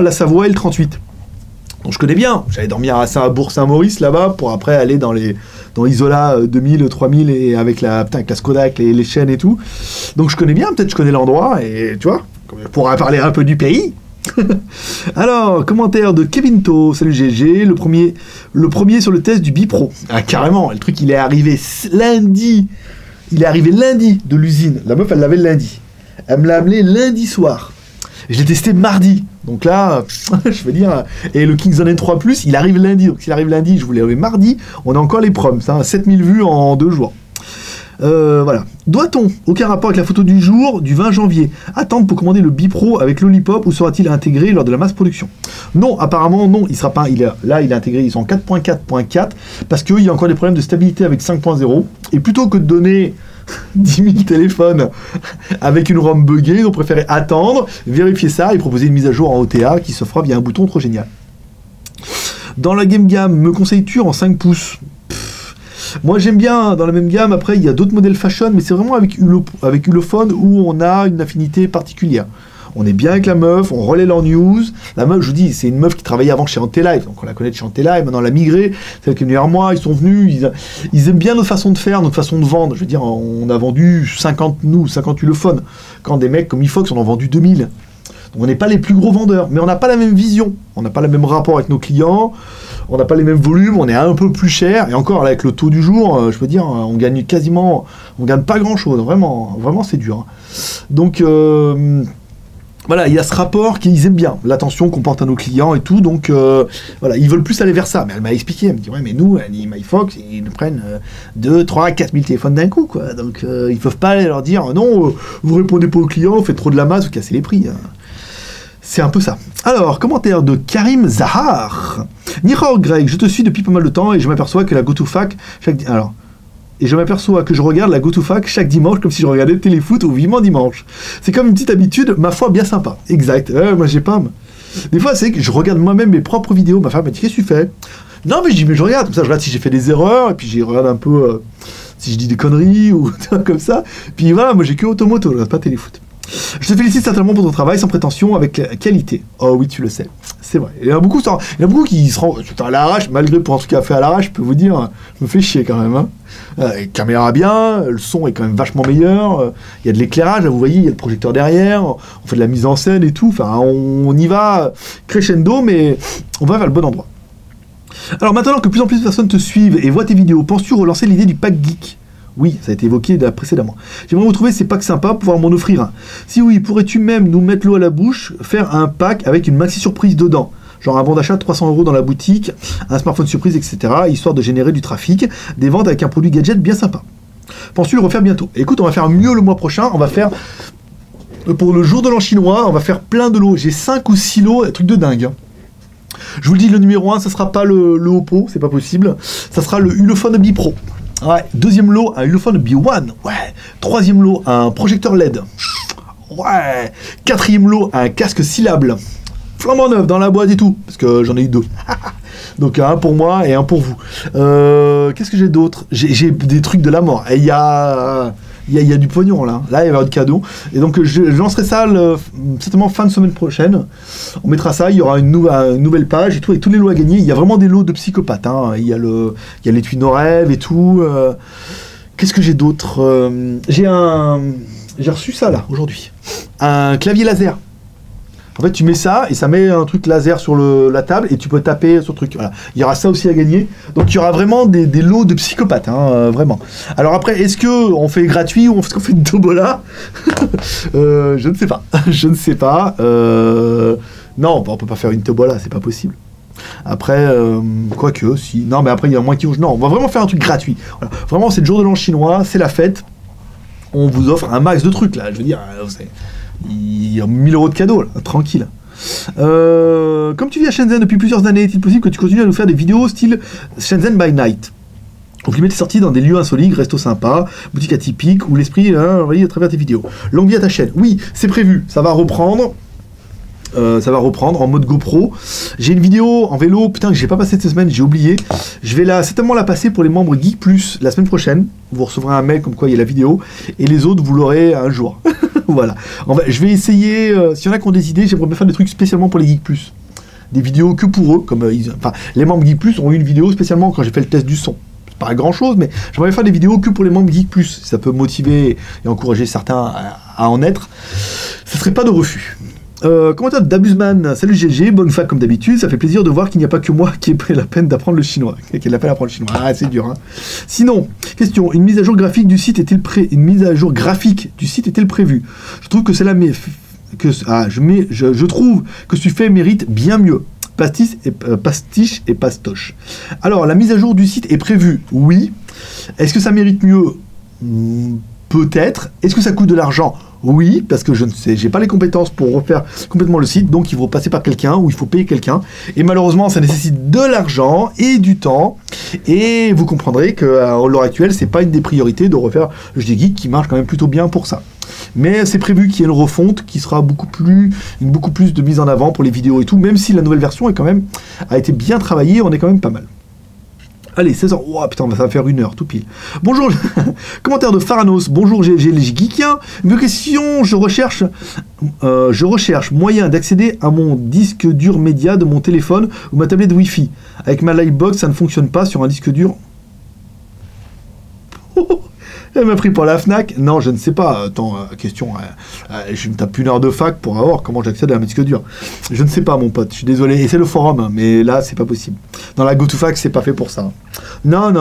[SPEAKER 1] la Savoie et le 38. Donc je connais bien. J'allais dormir à Bourg-Saint-Maurice là-bas pour après aller dans Isola 2000, 3000 et avec la Skoda, avec les chaînes et tout. Donc je connais bien, peut-être je connais l'endroit et tu vois, pour parler un peu du pays. Alors, commentaire de Kevin To, salut GG, le premier sur le test du Bipro. Ah carrément, le truc il est arrivé lundi. Il est arrivé lundi de l'usine. La meuf elle l'avait lundi. Elle me l'a amené lundi soir. Je l'ai testé mardi. Donc là, je veux dire, et le Kingston N3 Plus, il arrive lundi. Donc s'il arrive lundi, je vous l'ai mardi, on a encore les proms, ça, 7000 vues en 2 jours. Voilà. Doit-on, aucun rapport avec la photo du jour du 20 janvier, attendre pour commander le Bipro avec Lollipop ou sera-t-il intégré lors de la masse production? Non, apparemment non, il sera pas. Là, il est intégré, ils sont en 4.4.4 parce qu'il y a encore des problèmes de stabilité avec 5.0. Et plutôt que de donner 10 000 téléphones avec une ROM buggée, ils ont préféré attendre, vérifier ça et proposer une mise à jour en OTA qui se fera via un bouton trop génial. Dans la game gamme, me conseilles-tu en 5 pouces? Moi j'aime bien dans la même gamme, après il y a d'autres modèles fashion, mais c'est vraiment avec Ulefone où on a une affinité particulière. On est bien avec la meuf, on relaie leurs news. La meuf, je vous dis, c'est une meuf qui travaillait avant chez Antelive, donc on la connaît de chez Antelive, maintenant elle a migré, c'est elle qui est venue vers moi, ils sont venus, ils aiment bien notre façon de faire, notre façon de vendre. Je veux dire, on a vendu 50 Ulefone, quand des mecs comme iFox en ont vendu 2000. Donc on n'est pas les plus gros vendeurs, mais on n'a pas la même vision, on n'a pas le même rapport avec nos clients, on n'a pas les mêmes volumes, on est un peu plus cher, et encore là, avec le taux du jour, je peux dire, on gagne pas grand chose, vraiment c'est dur. Donc voilà, il y a ce rapport qu'ils aiment bien, l'attention qu'on porte à nos clients et tout, donc voilà, ils veulent plus aller vers ça. Mais elle m'a expliqué, elle me dit, ouais, mais nous, MyFox, ils nous prennent 2, 3, 4 000 téléphones d'un coup, quoi. Donc ils peuvent pas aller leur dire, non, vous répondez pas aux clients, vous faites trop de la masse, vous cassez les prix. Hein. C'est un peu ça. Alors, commentaire de Karim Zahar. Nihor Greg, je te suis depuis pas mal de temps et je m'aperçois que la GoToFac je regarde la GoToFac chaque dimanche comme si je regardais Téléfoot ou Vivement Dimanche. C'est comme une petite habitude, ma foi, bien sympa. Exact. Moi, j'ai pas... Des fois, c'est que je regarde moi-même mes propres vidéos. Ma femme m'a dit, qu'est-ce que tu fais? Non, mais je dis, mais je regarde. Comme ça, je regarde si j'ai fait des erreurs et puis je regarde un peu si je dis des conneries ou comme ça. Puis voilà, moi, j'ai que Automoto, je regarde pas Téléfoot. Je te félicite certainement pour ton travail sans prétention, avec qualité. Oh oui, tu le sais. C'est vrai. Il y en a beaucoup qui se rendent à l'arrache, malgré pour un truc à faire à l'arrache, je peux vous dire, je me fais chier quand même. Hein. Caméra bien, le son est quand même vachement meilleur, il y a de l'éclairage, vous voyez, il y a le projecteur derrière, on fait de la mise en scène et tout, enfin on y va crescendo, mais on va vers le bon endroit. Alors maintenant que plus en plus de personnes te suivent et voient tes vidéos, penses-tu relancer l'idée du pack geek? Oui, ça a été évoqué précédemment. J'aimerais vous trouver ces packs sympas pour pouvoir m'en offrir un. Si oui, pourrais-tu même nous mettre l'eau à la bouche, faire un pack avec une maxi surprise dedans? Genre un bon d'achat de 300 € dans la boutique, un smartphone surprise, etc. Histoire de générer du trafic, des ventes avec un produit gadget bien sympa. Penses-tu le refaire bientôt? Écoute, on va faire mieux le mois prochain, on va faire... Pour le jour de l'an chinois, on va faire plein de lots. J'ai 5 ou 6 lots, un truc de dingue. Hein. Je vous le dis, le numéro 1, ça sera pas le Oppo, c'est pas possible. Ça sera le Ulefone Bipro. Ouais, deuxième lot, un Ulefone B1. Ouais. Troisième lot, un projecteur LED. Ouais. Quatrième lot, un casque syllable. Flambant neuf dans la boîte et tout. Parce que j'en ai eu 2. Donc un pour moi et un pour vous. Qu'est-ce que j'ai d'autre? J'ai des trucs de la mort. Et il y a du pognon là. Là, il va y avoir du cadeau. Et donc je lancerai ça certainement fin de semaine prochaine. On mettra ça, il y aura une nouvelle page et tout, avec tous les lots à gagner. Il y a vraiment des lots de psychopathes. Hein. Il y a l'étui de nos rêves et tout. Qu'est-ce que j'ai d'autre? J'ai reçu ça là, aujourd'hui. Un clavier laser. En fait, tu mets ça et ça met un truc laser sur la table et tu peux taper sur le truc. Voilà. Il y aura ça aussi à gagner. Donc, il y aura vraiment des lots de psychopathes, hein, vraiment. Alors après, est-ce qu'on fait gratuit ou est-ce qu'on fait une tombola? Je ne sais pas. Je ne sais pas. Non, on peut pas faire une tombola, c'est pas possible. Après, quoique, si. Non, mais après, il y a moins qui... Non, on va vraiment faire un truc gratuit. Voilà. Vraiment, c'est le jour de l'an chinois, c'est la fête. On vous offre un max de trucs, là. Je veux dire, il y a 1000 € de cadeaux, là, tranquille. Comme tu vis à Shenzhen depuis plusieurs années, est-il possible que tu continues à nous faire des vidéos style Shenzhen by Night? Donc les mettre sortis dans des lieux insolites, resto sympa, boutique atypique, où l'esprit envahi à travers tes vidéos. Longue vie à ta chaîne. Oui, c'est prévu, ça va reprendre. En mode GoPro. J'ai une vidéo en vélo, putain, que j'ai pas passé cette semaine, j'ai oublié. Je vais certainement la passer pour les membres Geek Plus la semaine prochaine. Vous recevrez un mail comme quoi il y a la vidéo. Et les autres, vous l'aurez un jour. Voilà. Je vais essayer, s'il y en a qui ont des idées, j'aimerais bien faire des trucs spécialement pour les Geek Plus. Des vidéos que pour eux, comme les membres Geek Plus ont eu une vidéo spécialement quand j'ai fait le test du son. C'est pas grand chose, mais j'aimerais faire des vidéos que pour les membres Geek Plus. Ça peut motiver et encourager certains à en être. Ce serait pas de refus. Commentaire d'Abusman, salut GG, bonne fac comme d'habitude, ça fait plaisir de voir qu'il n'y a pas que moi qui ai pris la peine d'apprendre le chinois. Qui a la peine d'apprendre le chinois. Ah, c'est dur, hein. Sinon, question, une mise à jour graphique du site est-elle prévue? Je trouve que c'est je trouve que ce fait mérite bien mieux. Pastiche et pastoche. Alors, la mise à jour du site est prévue, oui. Est-ce que ça mérite mieux? Peut-être. Est-ce que ça coûte de l'argent? Oui, parce que je ne sais, j'ai pas les compétences pour refaire complètement le site, donc il faut passer par quelqu'un ou il faut payer quelqu'un. Et malheureusement, ça nécessite de l'argent et du temps. Et vous comprendrez qu'à l'heure actuelle, c'est pas une des priorités de refaire le JD Geek qui marche quand même plutôt bien pour ça. Mais c'est prévu qu'il y ait une refonte qui sera beaucoup plus de mise en avant pour les vidéos et tout, même si la nouvelle version a été bien travaillée, on est quand même pas mal. Allez, 16h. Oh putain, ça va faire 1 heure, tout pile. Bonjour, commentaire de Faranos. Bonjour, j'ai les geekiens. Une question, je recherche moyen d'accéder à mon disque dur média de mon téléphone ou ma tablette Wi-Fi. Avec ma Livebox, ça ne fonctionne pas sur un disque dur. Elle m'a pris pour la Fnac. Non, je ne sais pas. Attends, question. Je me tape 1 heure de fac pour avoir comment j'accède à un disque dur. Je ne sais pas, mon pote. Je suis désolé. Et c'est le forum, hein, mais là, c'est pas possible. Dans la GoToFac, c'est pas fait pour ça. Non.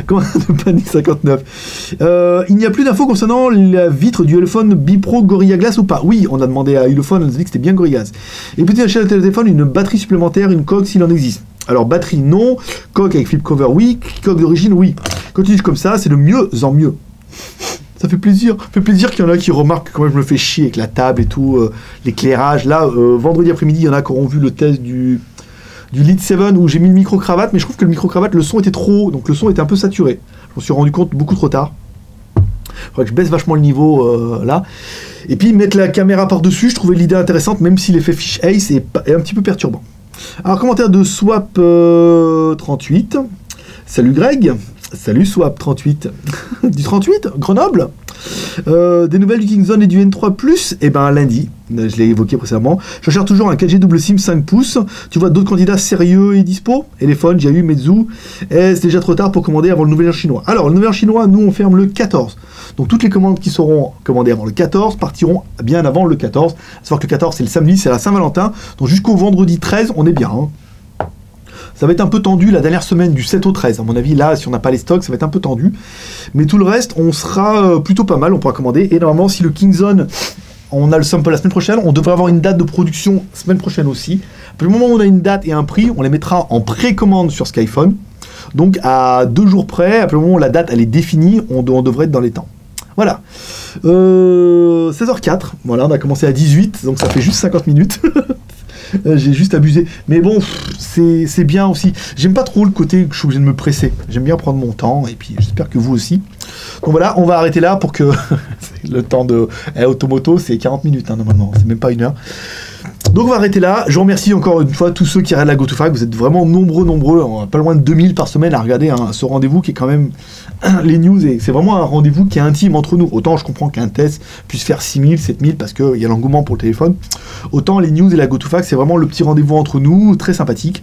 [SPEAKER 1] Comment de Panique 59. Il n'y a plus d'infos concernant la vitre du Ulefone Bipro Gorilla Glass ou pas? Oui, on a demandé à Ulefone, on a dit que c'était bien Gorilla Glass. Et peut-il acheter le téléphone une batterie supplémentaire, une coque s'il en existe? Alors, batterie, non. Coque avec flip cover, oui. Coque d'origine, oui. Quand tu dis comme ça, c'est de mieux en mieux. Ça fait plaisir. Ça fait plaisir qu'il y en a qui remarquent comment je me fais chier avec la table et tout, l'éclairage. Là, vendredi après-midi, il y en a qui auront vu le test du Lead 7 où j'ai mis le micro-cravate, mais je trouve que le micro-cravate, le son était trop haut, donc le son était un peu saturé. Je m'en suis rendu compte beaucoup trop tard. Il faudrait que je baisse vachement le niveau là. Et puis mettre la caméra par-dessus, je trouvais l'idée intéressante, même si l'effet Fish Ace est un petit peu perturbant. Alors, commentaire de Swap38. Salut Greg. Salut Swap38. Du 38, Grenoble. Des nouvelles du Kingzone et du N3+, eh ben lundi, je l'ai évoqué précédemment. Je cherche toujours un 4G double SIM 5 pouces. Tu vois d'autres candidats sérieux et dispo? Elephone, Jiayu, Meizu. C'est déjà trop tard pour commander avant le nouvel an chinois. Alors, le nouvel an chinois, nous on ferme le 14. Donc toutes les commandes qui seront commandées avant le 14 partiront bien avant le 14. Sauf que le 14 c'est le samedi, c'est la Saint-Valentin. Donc jusqu'au vendredi 13, on est bien. Hein. Ça va être un peu tendu la dernière semaine du 7 au 13. À mon avis, là, si on n'a pas les stocks, ça va être un peu tendu. Mais tout le reste, on sera plutôt pas mal, on pourra commander. Et normalement, si le Kingzone, on a le sample la semaine prochaine, on devrait avoir une date de production semaine prochaine aussi. À le moment où on a une date et un prix, on les mettra en précommande sur Skyphone. Donc à 2 jours près, à le moment où la date elle est définie, on devrait être dans les temps. Voilà. 16h04, voilà, on a commencé à 18, donc ça fait juste 50 minutes. J'ai juste abusé. Mais bon, c'est bien aussi. J'aime pas trop le côté que je suis obligé de me presser. J'aime bien prendre mon temps, et puis j'espère que vous aussi. Donc voilà, on va arrêter là pour que... le temps de... Automoto, c'est 40 minutes, hein, normalement. C'est même pas 1 heure. Donc on va arrêter là. Je vous remercie encore une fois tous ceux qui regardent la GoToFac. Vous êtes vraiment nombreux. On a pas loin de 2000 par semaine à regarder ce rendez-vous qui est quand même les news. Et c'est vraiment un rendez-vous qui est intime entre nous. Autant je comprends qu'un test puisse faire 6000, 7000 parce qu'il y a l'engouement pour le téléphone. Autant les news et la GoToFac, c'est vraiment le petit rendez-vous entre nous, très sympathique.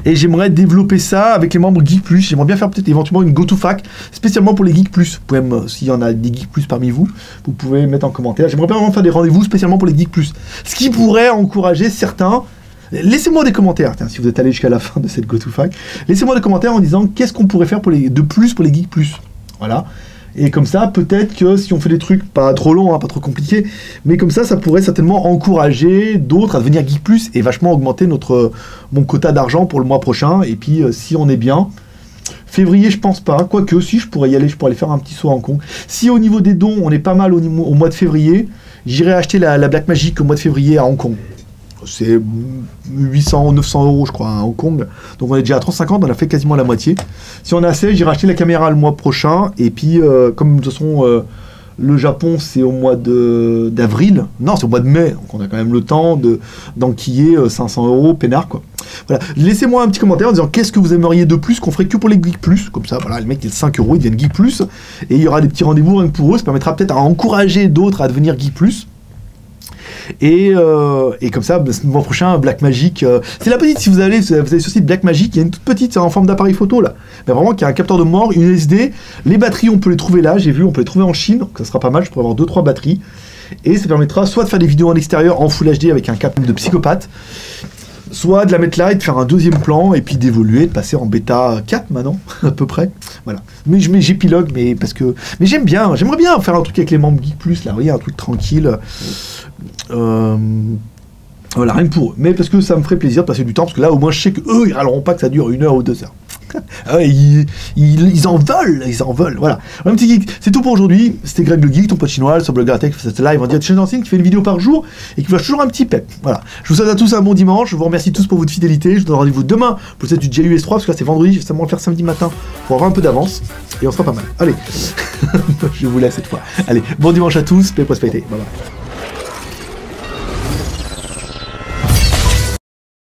[SPEAKER 1] Et j'aimerais développer ça avec les membres Geek+. J'aimerais bien faire peut-être éventuellement une GoToFac spécialement pour les Geek+. Vous pouvez, s'il y en a des Geek+ parmi vous, vous pouvez mettre en commentaire. J'aimerais bien vraiment faire des rendez-vous spécialement pour les Geek+. Ce qui pourrait encourager certains. Laissez-moi des commentaires, tiens, si vous êtes allé jusqu'à la fin de cette GoToFac. Laissez-moi des commentaires en disant qu'est-ce qu'on pourrait faire de plus pour les Geek+. Voilà. Et comme ça, peut-être que si on fait des trucs pas trop longs, hein, pas trop compliqués, mais comme ça pourrait certainement encourager d'autres à devenir Geek+, et vachement augmenter mon quota d'argent pour le mois prochain. Et puis, si on est bien, février, je pense pas. Quoique, si, je pourrais y aller, je pourrais aller faire un petit saut à Hong Kong. Si au niveau des dons, on est pas mal au mois de février, j'irai acheter la Blackmagic au mois de février à Hong Kong. C'est 800 ou 900 euros, je crois, à Hong Kong. Donc on est déjà à 350, on a fait quasiment la moitié. Si on a assez, j'irai acheter la caméra le mois prochain. Et puis, comme de toute façon, le Japon, c'est au mois d'avril. Non, c'est au mois de mai. Donc on a quand même le temps d'enquiller 500 euros, peinard, quoi. Voilà. Laissez-moi un petit commentaire en disant qu'est-ce que vous aimeriez de plus qu'on ferait que pour les Geek+. Comme ça, voilà, les mecs, ils ont 5 euros, ils deviennent Geek+. Et il y aura des petits rendez-vous rien que pour eux. Ça permettra peut-être à encourager d'autres à devenir Geek+. Et comme ça, le mois prochain, Blackmagic, c'est la petite, si vous allez sur le site Blackmagic, il y a une toute petite, c'est en forme d'appareil photo là, mais vraiment qui a un capteur de mort, une SD, les batteries on peut les trouver là, j'ai vu, on peut les trouver en Chine, donc ça sera pas mal, je pourrais avoir 2-3 batteries, et ça permettra soit de faire des vidéos en extérieur en Full HD avec un capteur de psychopathe, soit de la mettre là et de faire un deuxième plan, et puis d'évoluer, de passer en bêta 4 maintenant, à peu près, voilà. Mais j'épilogue, mais j'aime bien, j'aimerais bien faire un truc avec les membres Geek+, là, vous voyez, un truc tranquille, voilà, rien que pour eux. Mais parce que ça me ferait plaisir de passer du temps, parce que là, au moins, je sais qu'eux, ils râleront pas que ça dure 1 heure ou 2 heures. Ah ouais, ils en veulent, voilà. Un petit geek, c'est tout pour aujourd'hui. C'était Greg le Geek, ton pote chinois, sur Blogger Tech, c'est live en direct chez Nancy, qui fait une vidéo par jour et qui flash toujours un petit pep. Voilà. Je vous souhaite à tous un bon dimanche. Je vous remercie tous pour votre fidélité. Je vous donne rendez-vous demain pour cette du JUS 3 parce que là c'est vendredi. Je vais seulement le faire samedi matin pour avoir un peu d'avance et on sera pas mal. Allez, je vous laisse cette fois. Allez, bon dimanche à tous, paix et prospérité. Bye bye.